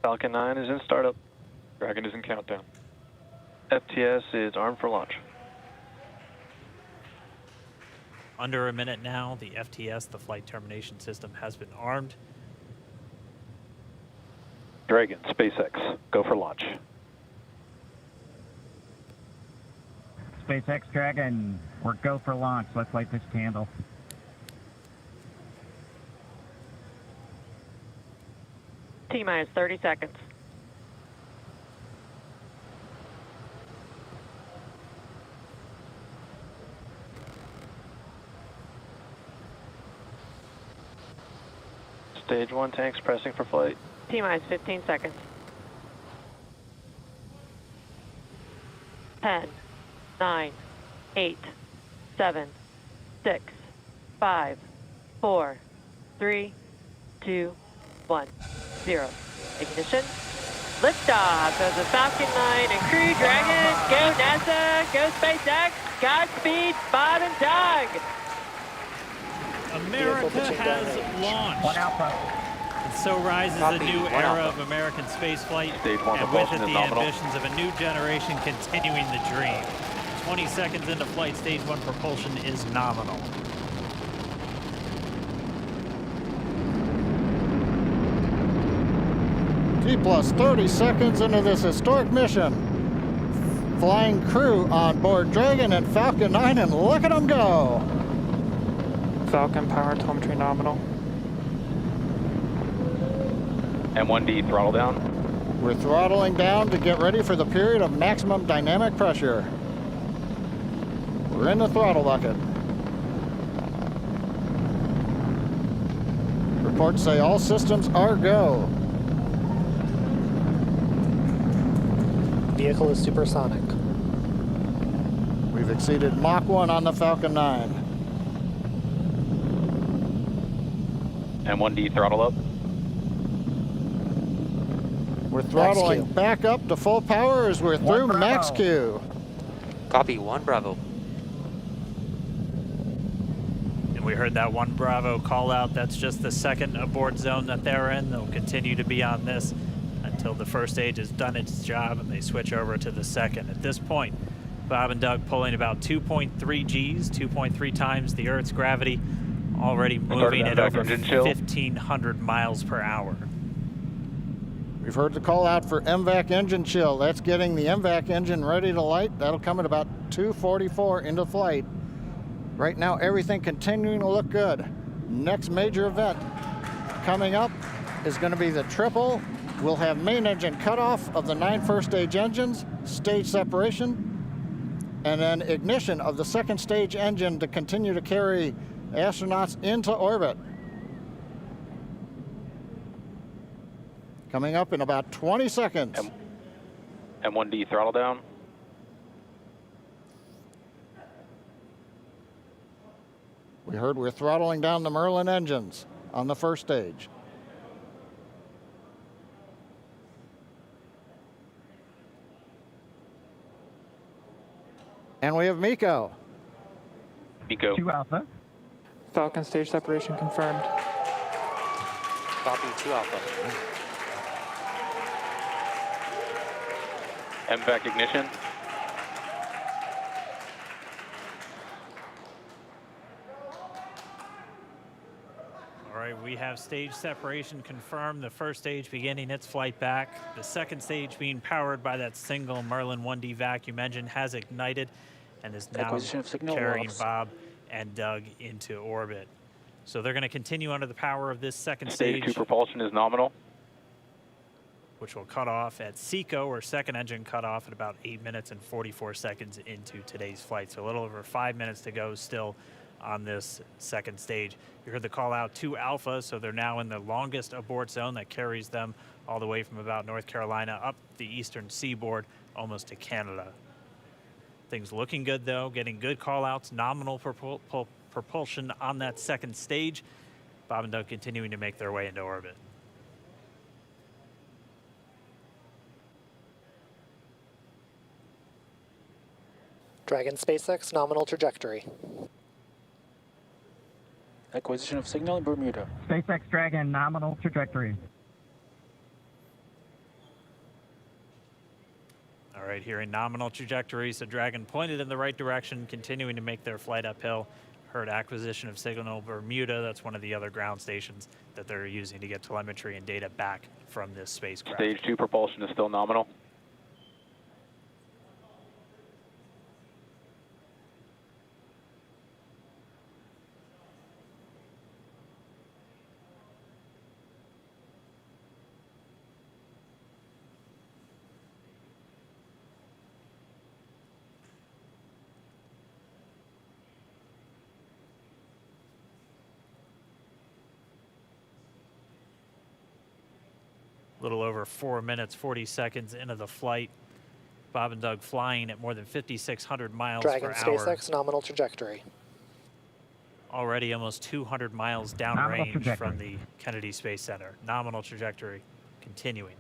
Falcon 9 is in startup. Dragon is in countdown. FTS is armed for launch. Under a minute now, the FTS, the flight termination system, has been armed. Dragon, SpaceX, go for launch. SpaceX Dragon, we're go for launch. Let's light this candle. T-minus 30 seconds. Stage 1 tanks pressing for flight. T-minus 15 seconds. 10, 9, 8, 7, 6, 5, 4, 3, 2, 1, 0. Ignition. Liftoff of the Falcon 9 and Crew Dragon. Go NASA, go SpaceX. Godspeed, Bob and Doug. America has launched. And so rises a new era of American spaceflight, and with it the ambitions of a new generation continuing the dream. 20 seconds into flight, stage 1 propulsion is nominal. T plus 30 seconds into this historic mission. Flying crew on board Dragon and Falcon 9, and look at them go. Falcon power telemetry nominal. M1D throttle down. We're throttling down to get ready for the period of maximum dynamic pressure. We're in the throttle bucket. Reports say all systems are go. Vehicle is supersonic. We've exceeded Mach 1 on the Falcon 9. M1D throttle up. We're throttling back up to full power as we're through max Q. Copy, 1 Bravo. And we heard that 1 Bravo call out. That's just the second abort zone that they're in. They'll continue to be on this until the first stage has done its job and they switch over to the second. At this point, Bob and Doug pulling about 2.3 Gs, 2.3 times the Earth's gravity, already moving at over 1,500 miles per hour. We've heard the call out for MVAC engine chill. That's getting the MVAC engine ready to light. That'll come at about 2:44 into flight. Right now, everything continuing to look good. Next major event coming up is going to be the triple. We'll have main engine cutoff of the 9 first stage engines, stage separation, and then ignition of the second stage engine to continue to carry astronauts into orbit. Coming up in about 20 seconds. M1D throttle down. We heard we're throttling down the Merlin engines on the first stage. And we have MECO. MECO. 2 Alpha. Falcon stage separation confirmed. Copy, 2 Alpha. MVAC ignition. All right, we have stage separation confirmed. The first stage beginning its flight back. The second stage being powered by that single Merlin 1D vacuum engine has ignited and is now carrying Bob and Doug into orbit. So they're going to continue under the power of this second stage. Stage 2 propulsion is nominal. Which will cut off at SECO, or second engine cut off at about 8 minutes and 44 seconds into today's flight. So a little over 5 minutes to go still on this second stage. You heard the call out 2 Alpha, so they're now in the longest abort zone that carries them all the way from about North Carolina up the eastern seaboard, almost to Canada. Things looking good though, getting good call outs, nominal propulsion on that second stage. Bob and Doug continuing to make their way into orbit. Dragon SpaceX nominal trajectory. Acquisition of signal in Bermuda. SpaceX Dragon nominal trajectory. All right, here in nominal trajectory, so Dragon pointed in the right direction, continuing to make their flight uphill. Heard acquisition of signal Bermuda. That's one of the other ground stations that they're using to get telemetry and data back from this spacecraft. Stage 2 propulsion is still nominal. A little over 4 minutes, 40 seconds into the flight. Bob and Doug flying at more than 5,600 miles Dragon per hour. SpaceX nominal trajectory. Already almost 200 miles downrange from the Kennedy Space Center. Nominal trajectory continuing.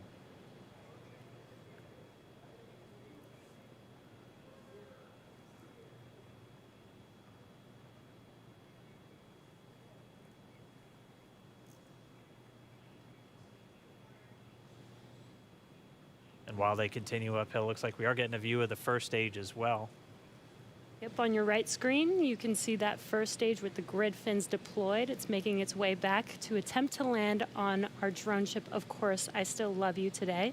And while they continue uphill, looks like we are getting a view of the first stage as well. Yep, on your right screen, you can see that first stage with the grid fins deployed. It's making its way back to attempt to land on our drone ship, Of Course, I Still Love You today.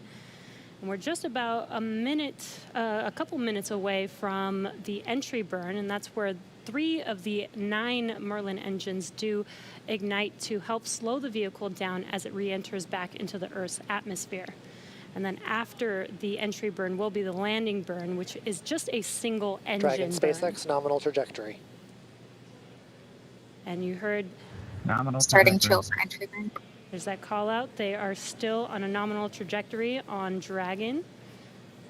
And we're just about a couple minutes away from the entry burn, and that's where 3 of the 9 Merlin engines do ignite to help slow the vehicle down as it re-enters back into the Earth's atmosphere. And then after the entry burn will be the landing burn, which is just a single engine Dragon SpaceX nominal trajectory. And you heard nominal starting chill for entry burn. There's that call out. They are still on a nominal trajectory on Dragon,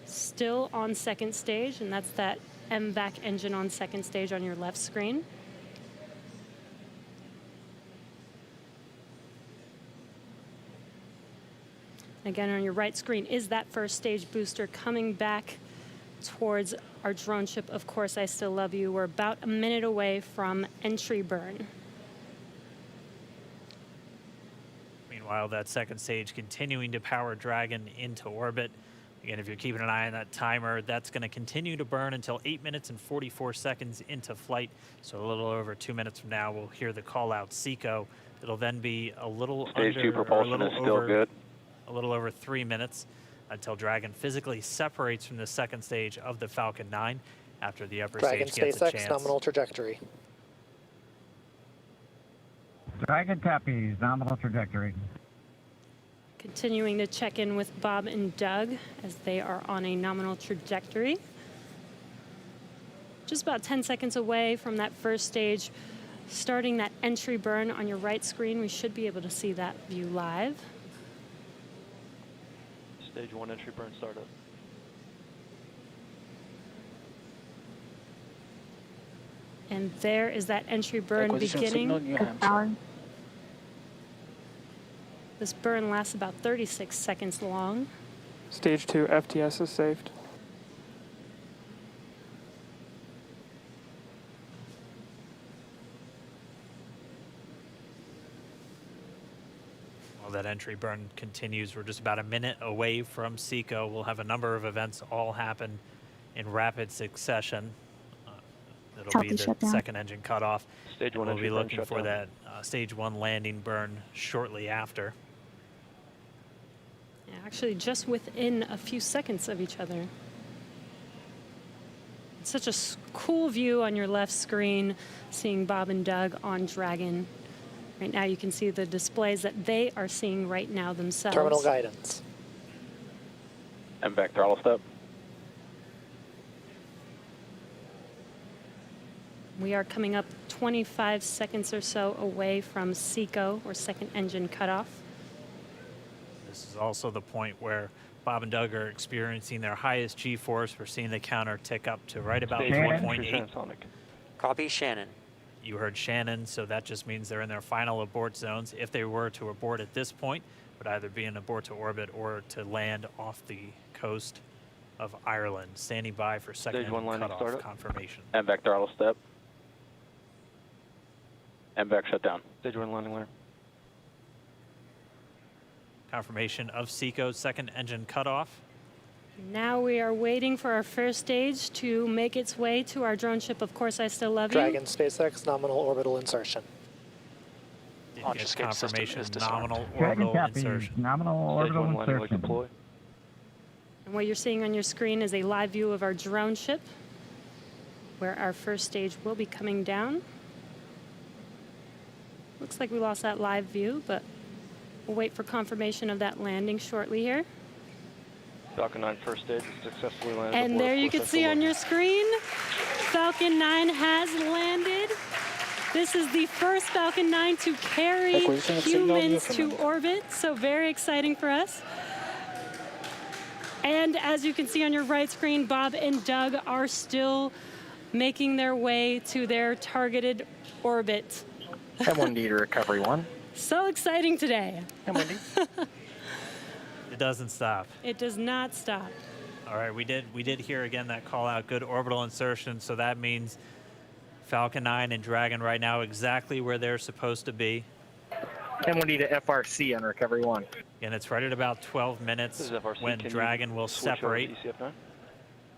still on second stage, and that's that MVAC engine on second stage on your left screen. Again, on your right screen is that first stage booster coming back towards our drone ship, Of Course, I Still Love You. We're about a minute away from entry burn. Meanwhile, that second stage continuing to power Dragon into orbit. Again, if you're keeping an eye on that timer, that's going to continue to burn until 8 minutes and 44 seconds into flight. So a little over 2 minutes from now, we'll hear the call out SECO. It'll then be a little Stage 2 propulsion is still good. A little over 3 minutes until Dragon physically separates from the second stage of the Falcon 9 after the upper Dragon stage gets a SpaceX chance. nominal trajectory. Dragon copies, nominal trajectory. Continuing to check in with Bob and Doug as they are on a nominal trajectory. Just about 10 seconds away from that first stage, starting that entry burn on your right screen. We should be able to see that view live. Stage 1 entry burn startup. And there is that entry burn beginning. This burn lasts about 36 seconds long. Stage 2 FTS is saved. While that entry burn continues, we're just about a minute away from SECO. We'll have a number of events all happen in rapid succession. It'll be the second engine cutoff. Stage 1 we'll entry be burn looking for that stage 1 landing burn shortly after. Yeah, actually, just within a few seconds of each other. It's such a cool view on your left screen, seeing Bob and Doug on Dragon. Right now, you can see the displays that they are seeing right now themselves. Terminal guidance. And back throttle step. We are coming up 25 seconds or so away from SECO, or second engine cutoff. This is also the point where Bob and Doug are experiencing their highest G-force. We're seeing the counter tick up to right about 1.8. Copy, Shannon. You heard Shannon, so that just means they're in their final abort zones. If they were to abort at this point, it would either be an abort to orbit or to land off the coast of Ireland. Standing by for second Stage 1 landing cutoff startup. confirmation. And back throttle step. And back shutdown. Stage 1 landing layer. Confirmation of SECO's second engine cutoff. Now we are waiting for our first stage to make its way to our drone ship. Of course, I still love Dragon you. SpaceX nominal orbital insertion. Launch escape confirmation, nominal Dragon orbital copy, insertion. nominal orbital insertion. And what you're seeing on your screen is a live view of our drone ship, where our first stage will be coming down. Looks like we lost that live view, but we'll wait for confirmation of that landing shortly here. Falcon 9 first stage is successfully landed. And there you can see on your screen, Falcon 9 has landed. This is the first Falcon 9 to carry humans to orbit, so very exciting for us. And as you can see on your right screen, Bob and Doug are still making their way to their targeted orbit. M1D to recovery 1. So exciting today. M1D. It doesn't stop. It does not stop. All right, we did hear again that call out, good orbital insertion, so that means Falcon 9 and Dragon right now exactly where they're supposed to be. M1D to FRC on recovery 1. And it's right at about 12 minutes when Dragon will separate.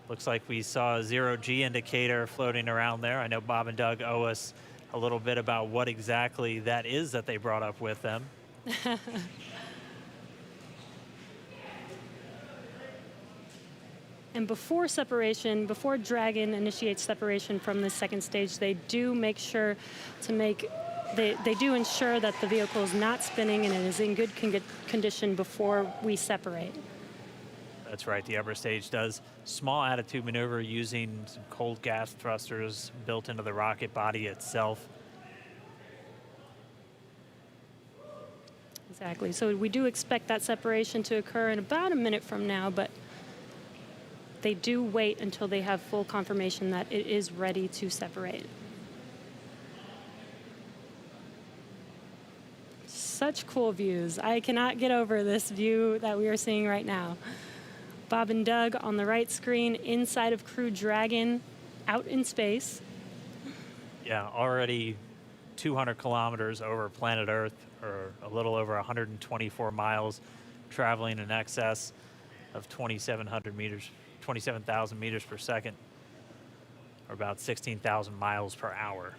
Looks like we saw a 0G indicator floating around there. I know Bob and Doug owe us a little bit about what exactly that is that they brought up with them. And before separation, before Dragon initiates separation from the second stage, they do make sure to they do ensure that the vehicle is not spinning and it is in good condition before we separate. That's right, the upper stage does small attitude maneuver using some cold gas thrusters built into the rocket body itself. Exactly, so we do expect that separation to occur in about a minute from now, but they do wait until they have full confirmation that it is ready to separate. Such cool views. I cannot get over this view that we are seeing right now. Bob and Doug on the right screen inside of Crew Dragon out in space. Yeah, already 200 kilometers over planet Earth, or a little over 124 miles, traveling in excess of 2,700 meters. 27,000 meters per second, or about 16,000 miles per hour.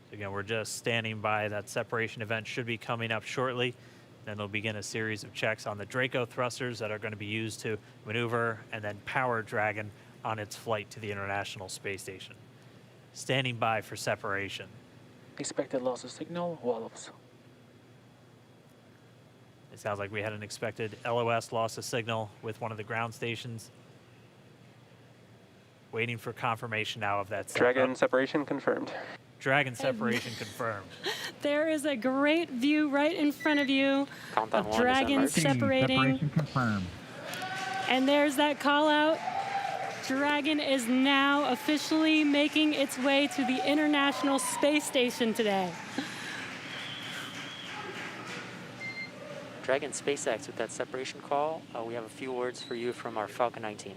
So again, we're just standing by. That separation event should be coming up shortly. Then they'll begin a series of checks on the Draco thrusters that are going to be used to maneuver and then power Dragon on its flight to the International Space Station. Standing by for separation. Expected loss of signal, Wallops. It sounds like we had an expected LOS, loss of signal, with one of the ground stations. Waiting for confirmation now of that. Dragon separation confirmed. Dragon separation confirmed. There is a great view right in front of you of Dragon separating. Separation confirmed. And there's that call out. Dragon is now officially making its way to the International Space Station today. Dragon SpaceX with that separation call. We have a few words for you from our Falcon 9 team.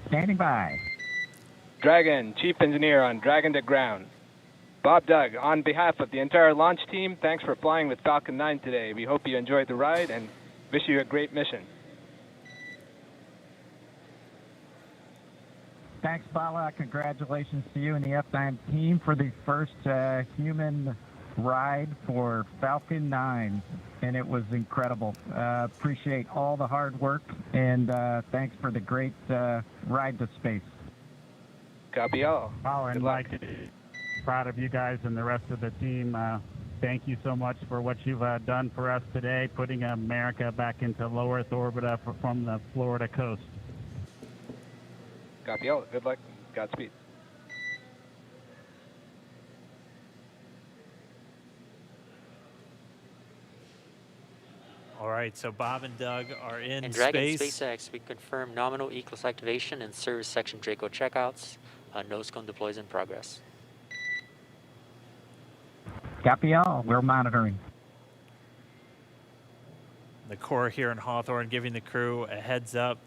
Standing by. Dragon, Chief Engineer on Dragon to ground. Bob Doug, on behalf of the entire launch team, thanks for flying with Falcon 9 today. We hope you enjoyed the ride and wish you a great mission. Thanks, Bala. Congratulations to you and the F9 team for the first human ride for Falcon 9, and it was incredible. Appreciate all the hard work, and thanks for the great ride to space. Copy all. Oh, and Mike, proud of you guys and the rest of the team. Thank you so much for what you've done for us today, putting America back into low Earth orbit from the Florida coast. Copy all. Good luck. Godspeed. All right, so Bob and Doug are in And Dragon space. SpaceX, we confirm nominal ECLS activation and service section Draco checkouts. Nose cone deploys in progress. Copy all. We're monitoring. The Corps here in Hawthorne giving the crew a heads up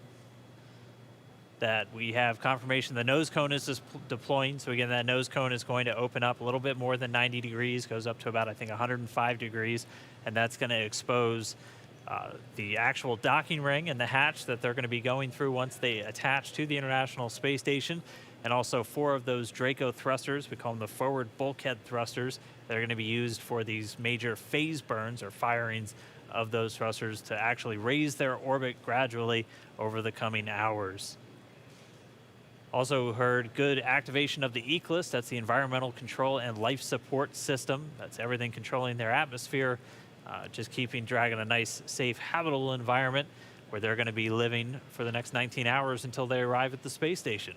that we have confirmation the nose cone is deploying. So again, that nose cone is going to open up a little bit more than 90 degrees, goes up to about, I think, 105 degrees, and that's going to expose the actual docking ring and the hatch that they're going to be going through once they attach to the International Space Station, and also 4 of those Draco thrusters, we call them the forward bulkhead thrusters, that are going to be used for these major phase burns or firings of those thrusters to actually raise their orbit gradually over the coming hours. Also heard good activation of the ECLSS, that's the Environmental Control and Life Support System. That's everything controlling their atmosphere, just keeping Dragon a nice, safe, habitable environment where they're going to be living for the next 19 hours until they arrive at the space station.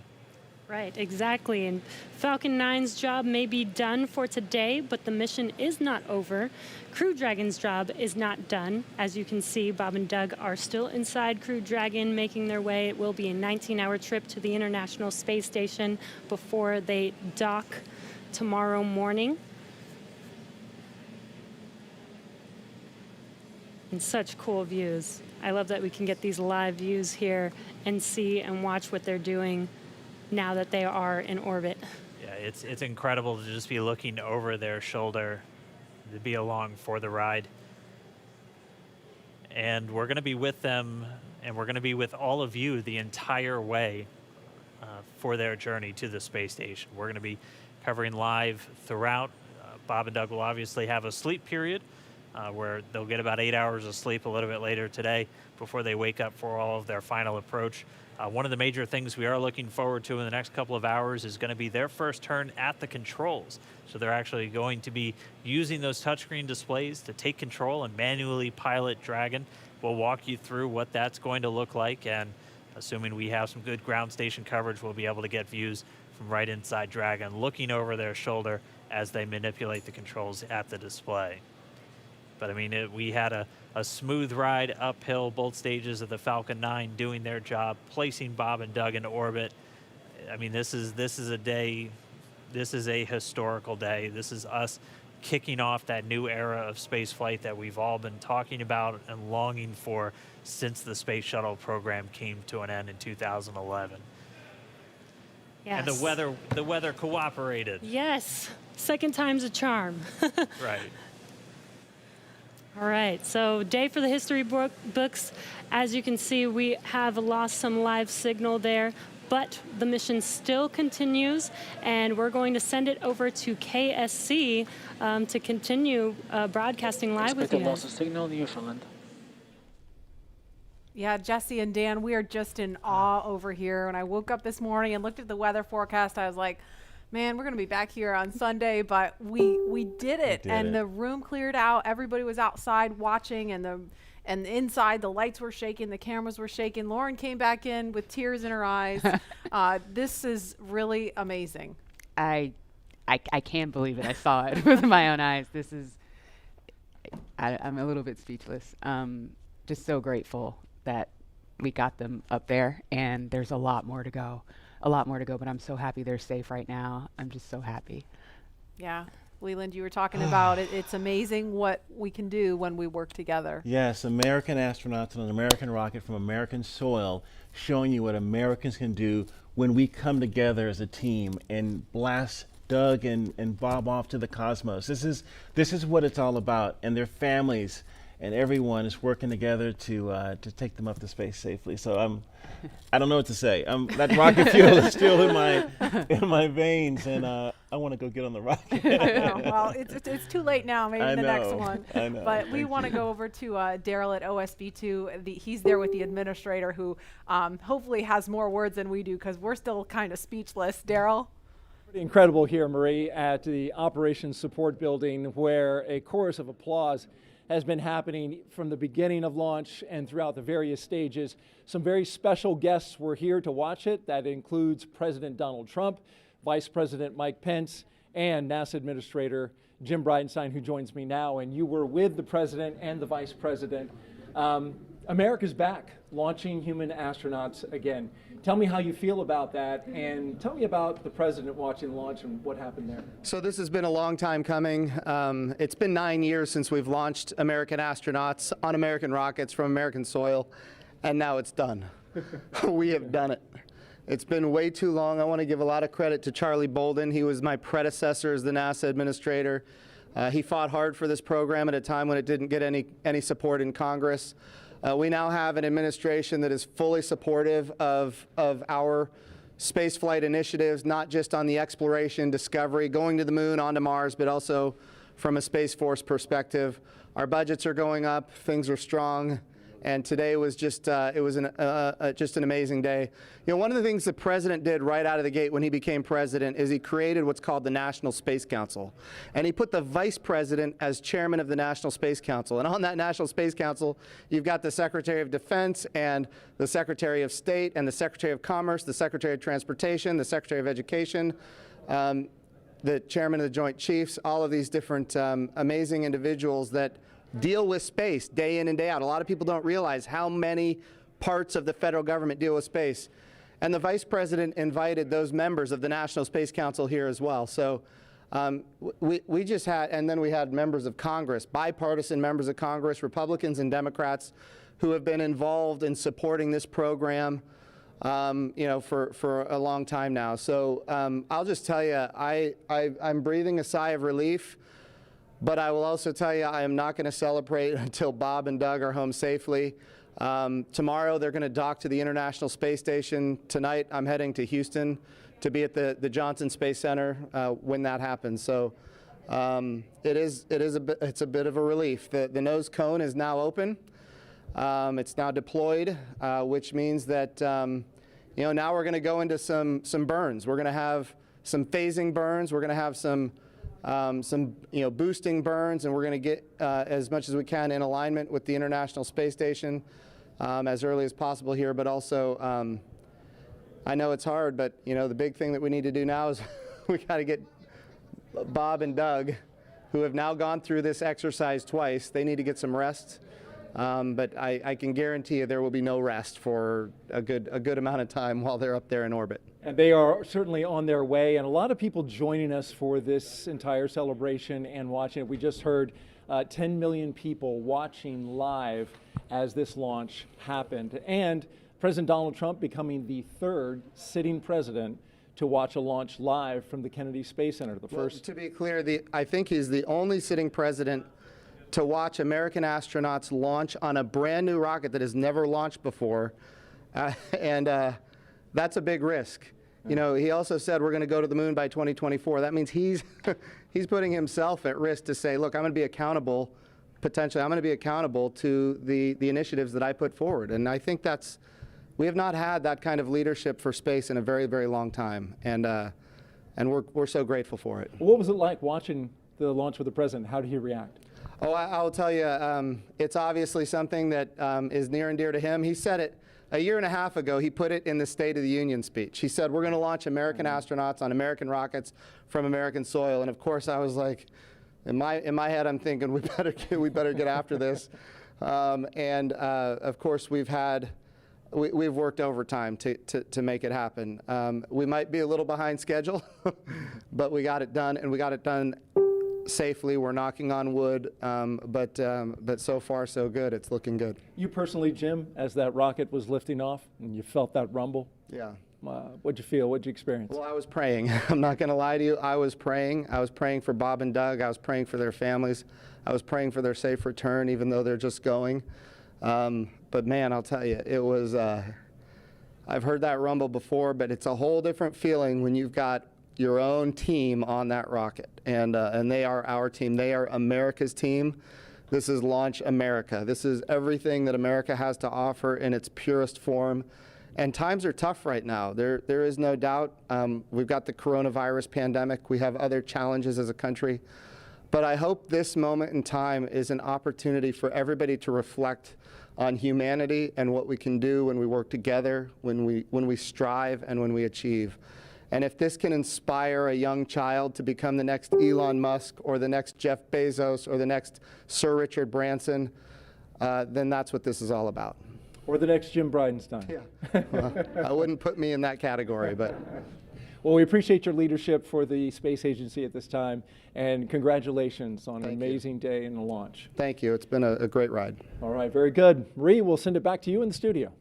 Right, exactly. And Falcon 9's job may be done for today, but the mission is not over. Crew Dragon's job is not done. As you can see, Bob and Doug are still inside Crew Dragon, making their way. It will be a 19-hour trip to the International Space Station before they dock tomorrow morning. And such cool views. I love that we can get these live views here and see and watch what they're doing now that they are in orbit. Yeah, it's incredible to just be looking over their shoulder, to be along for the ride. And we're going to be with them, and we're going to be with all of you the entire way for their journey to the space station. We're going to be covering live throughout. Bob and Doug will obviously have a sleep period where they'll get about 8 hours of sleep a little bit later today before they wake up for all of their final approach. One of the major things we are looking forward to in the next couple of hours is going to be their first turn at the controls. So they're actually going to be using those touchscreen displays to take control and manually pilot Dragon. We'll walk you through what that's going to look like, and assuming we have some good ground station coverage, we'll be able to get views from right inside Dragon, looking over their shoulder as they manipulate the controls at the display. But I mean, we had a smooth ride uphill, both stages of the Falcon 9 doing their job, placing Bob and Doug into orbit. I mean, this is a day, this is a historical day. This is us kicking off that new era of space flight that we've all been talking about and longing for since the Space Shuttle program came to an end in 2011. Yes. And the weather cooperated. Yes, second time's a charm. Right. All right, so day for the history books. As you can see, we have lost some live signal there, but the mission still continues, and we're going to send it over to KSC to continue broadcasting live with you. Loss of signal, Newfoundland. Yeah, Jesse and Dan, we are just in awe over here. When I woke up this morning and looked at the weather forecast, I was like, man, we're going to be back here on Sunday, but we did it. And the room cleared out. Everybody was outside watching, and inside the lights were shaking, the cameras were shaking. Lauren came back in with tears in her eyes. This is really amazing. I can't believe it. I saw it with my own eyes. This is, I'm a little bit speechless. Just so grateful that we got them up there, and there's a lot more to go. But I'm so happy they're safe right now. I'm just so happy. Yeah. Leland, you were talking about it. It's amazing what we can do when we work together. Yes, American astronauts on an American rocket from American soil, showing you what Americans can do when we come together as a team and blast Doug and Bob off to the cosmos. This is what it's all about, and their families and everyone is working together to take them up to space safely. So I don't know what to say. That rocket fuel is still in my veins, and I want to go get on the rocket. Well, it's too late now. Maybe the next one. I know. But we want to go over to Daryl at OSB2. He's there with the administrator, who hopefully has more words than we do, because we're still kind of speechless. Daryl? Pretty incredible here, Marie, at the Operations Support Building, where a chorus of applause has been happening from the beginning of launch and throughout the various stages. Some very special guests were here to watch it. That includes President Donald Trump, Vice President Mike Pence, and NASA Administrator Jim Bridenstine, who joins me now. And you were with the President and the Vice President. America's back, launching human astronauts again. Tell me how you feel about that, and tell me about the President watching the launch and what happened there. So this has been a long time coming. It's been 9 years since we've launched American astronauts on American rockets from American soil, and now it's done. We have done it. It's been way too long. I want to give a lot of credit to Charlie Bolden. He was my predecessor as the NASA administrator. He fought hard for this program at a time when it didn't get any support in Congress. We now have an administration that is fully supportive of our spaceflight initiatives, not just on the exploration, discovery, going to the moon, onto Mars, but also from a Space Force perspective. Our budgets are going up, things are strong, and today was just it was just an amazing day. You know, one of the things the president did right out of the gate when he became president is he created what's called the National Space Council, and he put the vice president as chairman of the National Space Council. And on that National Space Council, you've got the Secretary of Defense and the Secretary of State and the Secretary of Commerce, the Secretary of Transportation, the Secretary of Education, the chairman of the Joint Chiefs, all of these different amazing individuals that deal with space day in and day out. A lot of people don't realize how many parts of the federal government deal with space. And the vice president invited those members of the National Space Council here as well. So we just had, and then we had members of Congress, bipartisan members of Congress, Republicans and Democrats, who have been involved in supporting this program you know, for a long time now. So I'll just tell you, I'm breathing a sigh of relief. But I will also tell you, I am not going to celebrate until Bob and Doug are home safely. Tomorrow, they're going to dock to the International Space Station. Tonight, I'm heading to Houston to be at the Johnson Space Center when that happens. So it's a bit of a relief. The nose cone is now open. It's now deployed, which means that you know, now we're going to go into some burns. We're going to have some phasing burns. We're going to have some you know, boosting burns, and we're going to get as much as we can in alignment with the International Space Station as early as possible here. But also, I know it's hard, but you know, the big thing that we need to do now is we got to get Bob and Doug, who have now gone through this exercise twice. They need to get some rest. But I can guarantee you there will be no rest for a good amount of time while they're up there in orbit. And they are certainly on their way, and a lot of people joining us for this entire celebration and watching it. We just heard 10 million people watching live as this launch happened, and President Donald Trump becoming the third sitting president to watch a launch live from the Kennedy Space Center. The first. To be clear, I think he's the only sitting president to watch American astronauts launch on a brand new rocket that has never launched before, and that's a big risk. You know, he also said we're going to go to the moon by 2024. That means he's putting himself at risk to say, look, I'm going to be accountable, potentially, I'm going to be accountable to the initiatives that I put forward. And I think we have not had that kind of leadership for space in a very, very long time, and we're so grateful for it. What was it like watching the launch with the president? How did he react? Oh, I'll tell you, it's obviously something that is near and dear to him. He said it a year and a half ago. He put it in the State of the Union speech. He said, we're going to launch American astronauts on American rockets from American soil. And of course, I was like, in my head, I'm thinking, we better get after this. Of course, we've worked overtime to make it happen. We might be a little behind schedule, but we got it done, and we got it done safely. We're knocking on wood, but so far so good. It's looking good. You personally, Jim, as that rocket was lifting off and you felt that rumble? Yeah. What'd you feel? What'd you experience? Well, I was praying. I'm not going to lie to you. I was praying. I was praying for Bob and Doug. I was praying for their families. I was praying for their safe return, even though they're just going. But man, I'll tell you, it was, I've heard that rumble before, but it's a whole different feeling when you've got your own team on that rocket, and they are our team. They are America's team. This is Launch America. This is everything that America has to offer in its purest form. And times are tough right now. There is no doubt. We've got the coronavirus pandemic. We have other challenges as a country. But I hope this moment in time is an opportunity for everybody to reflect on humanity and what we can do when we work together, when we strive, and when we achieve. And if this can inspire a young child to become the next Elon Musk or the next Jeff Bezos or the next Sir Richard Branson, then that's what this is all about. Or the next Jim Bridenstine. Yeah. Well, I wouldn't put me in that category, but. Well, we appreciate your leadership for the space agency at this time, and congratulations on an amazing day in the launch. Thank you. It's been a great ride. All right, very good. Marie, we'll send it back to you in the studio.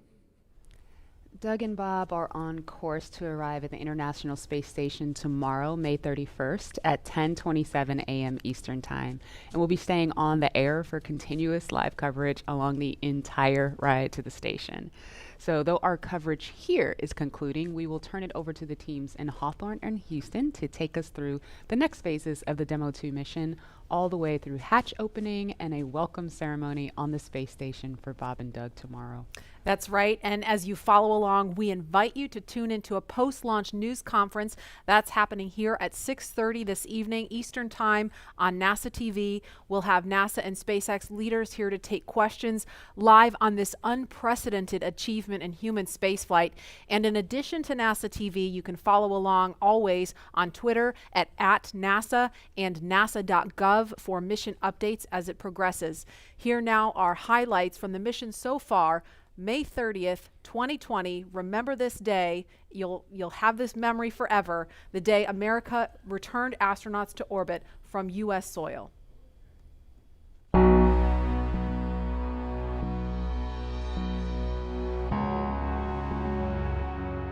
Doug and Bob are on course to arrive at the International Space Station tomorrow, May 31st at 10:27 a.m. Eastern Time. And we'll be staying on the air for continuous live coverage along the entire ride to the station. So though our coverage here is concluding, we will turn it over to the teams in Hawthorne and Houston to take us through the next phases of the Demo 2 mission, all the way through hatch opening and a welcome ceremony on the space station for Bob and Doug tomorrow. That's right. And as you follow along, we invite you to tune into a post-launch news conference that's happening here at 6:30 this evening Eastern Time on NASA TV. We'll have NASA and SpaceX leaders here to take questions live on this unprecedented achievement in human spaceflight. And in addition to NASA TV, you can follow along always on Twitter at @NASA and nasa.gov for mission updates as it progresses. Here now are highlights from the mission so far. May 30th, 2020. Remember this day. You'll have this memory forever. The day America returned astronauts to orbit from U.S. soil.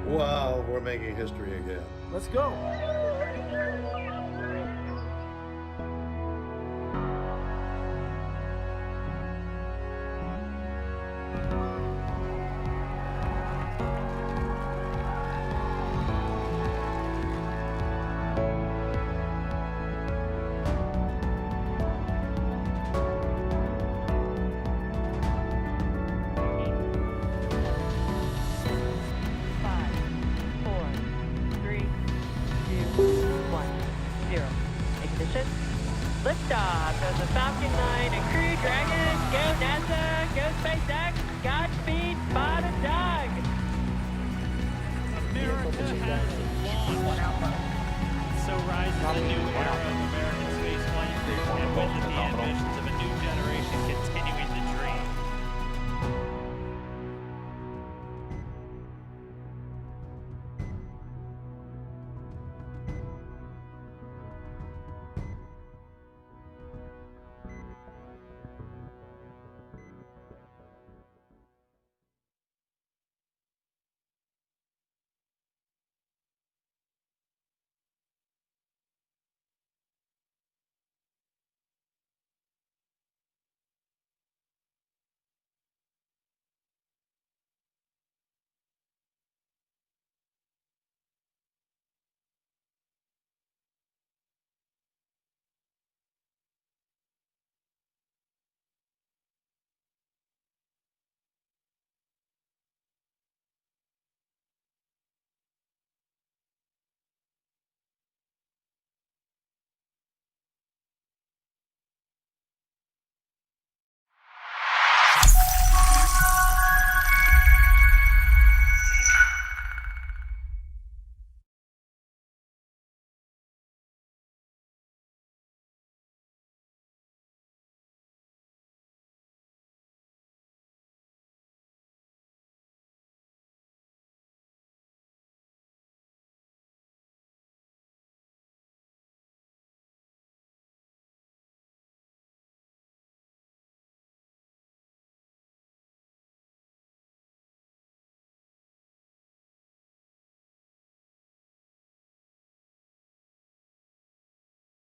Wow, we're making history again. Let's go. Liftoff of the Falcon 9 and Crew Dragon. Go NASA, go SpaceX, Godspeed, Bob and Doug. America has launched. So rises a new era of American spaceflight, and with it the ambitions of a new generation continue.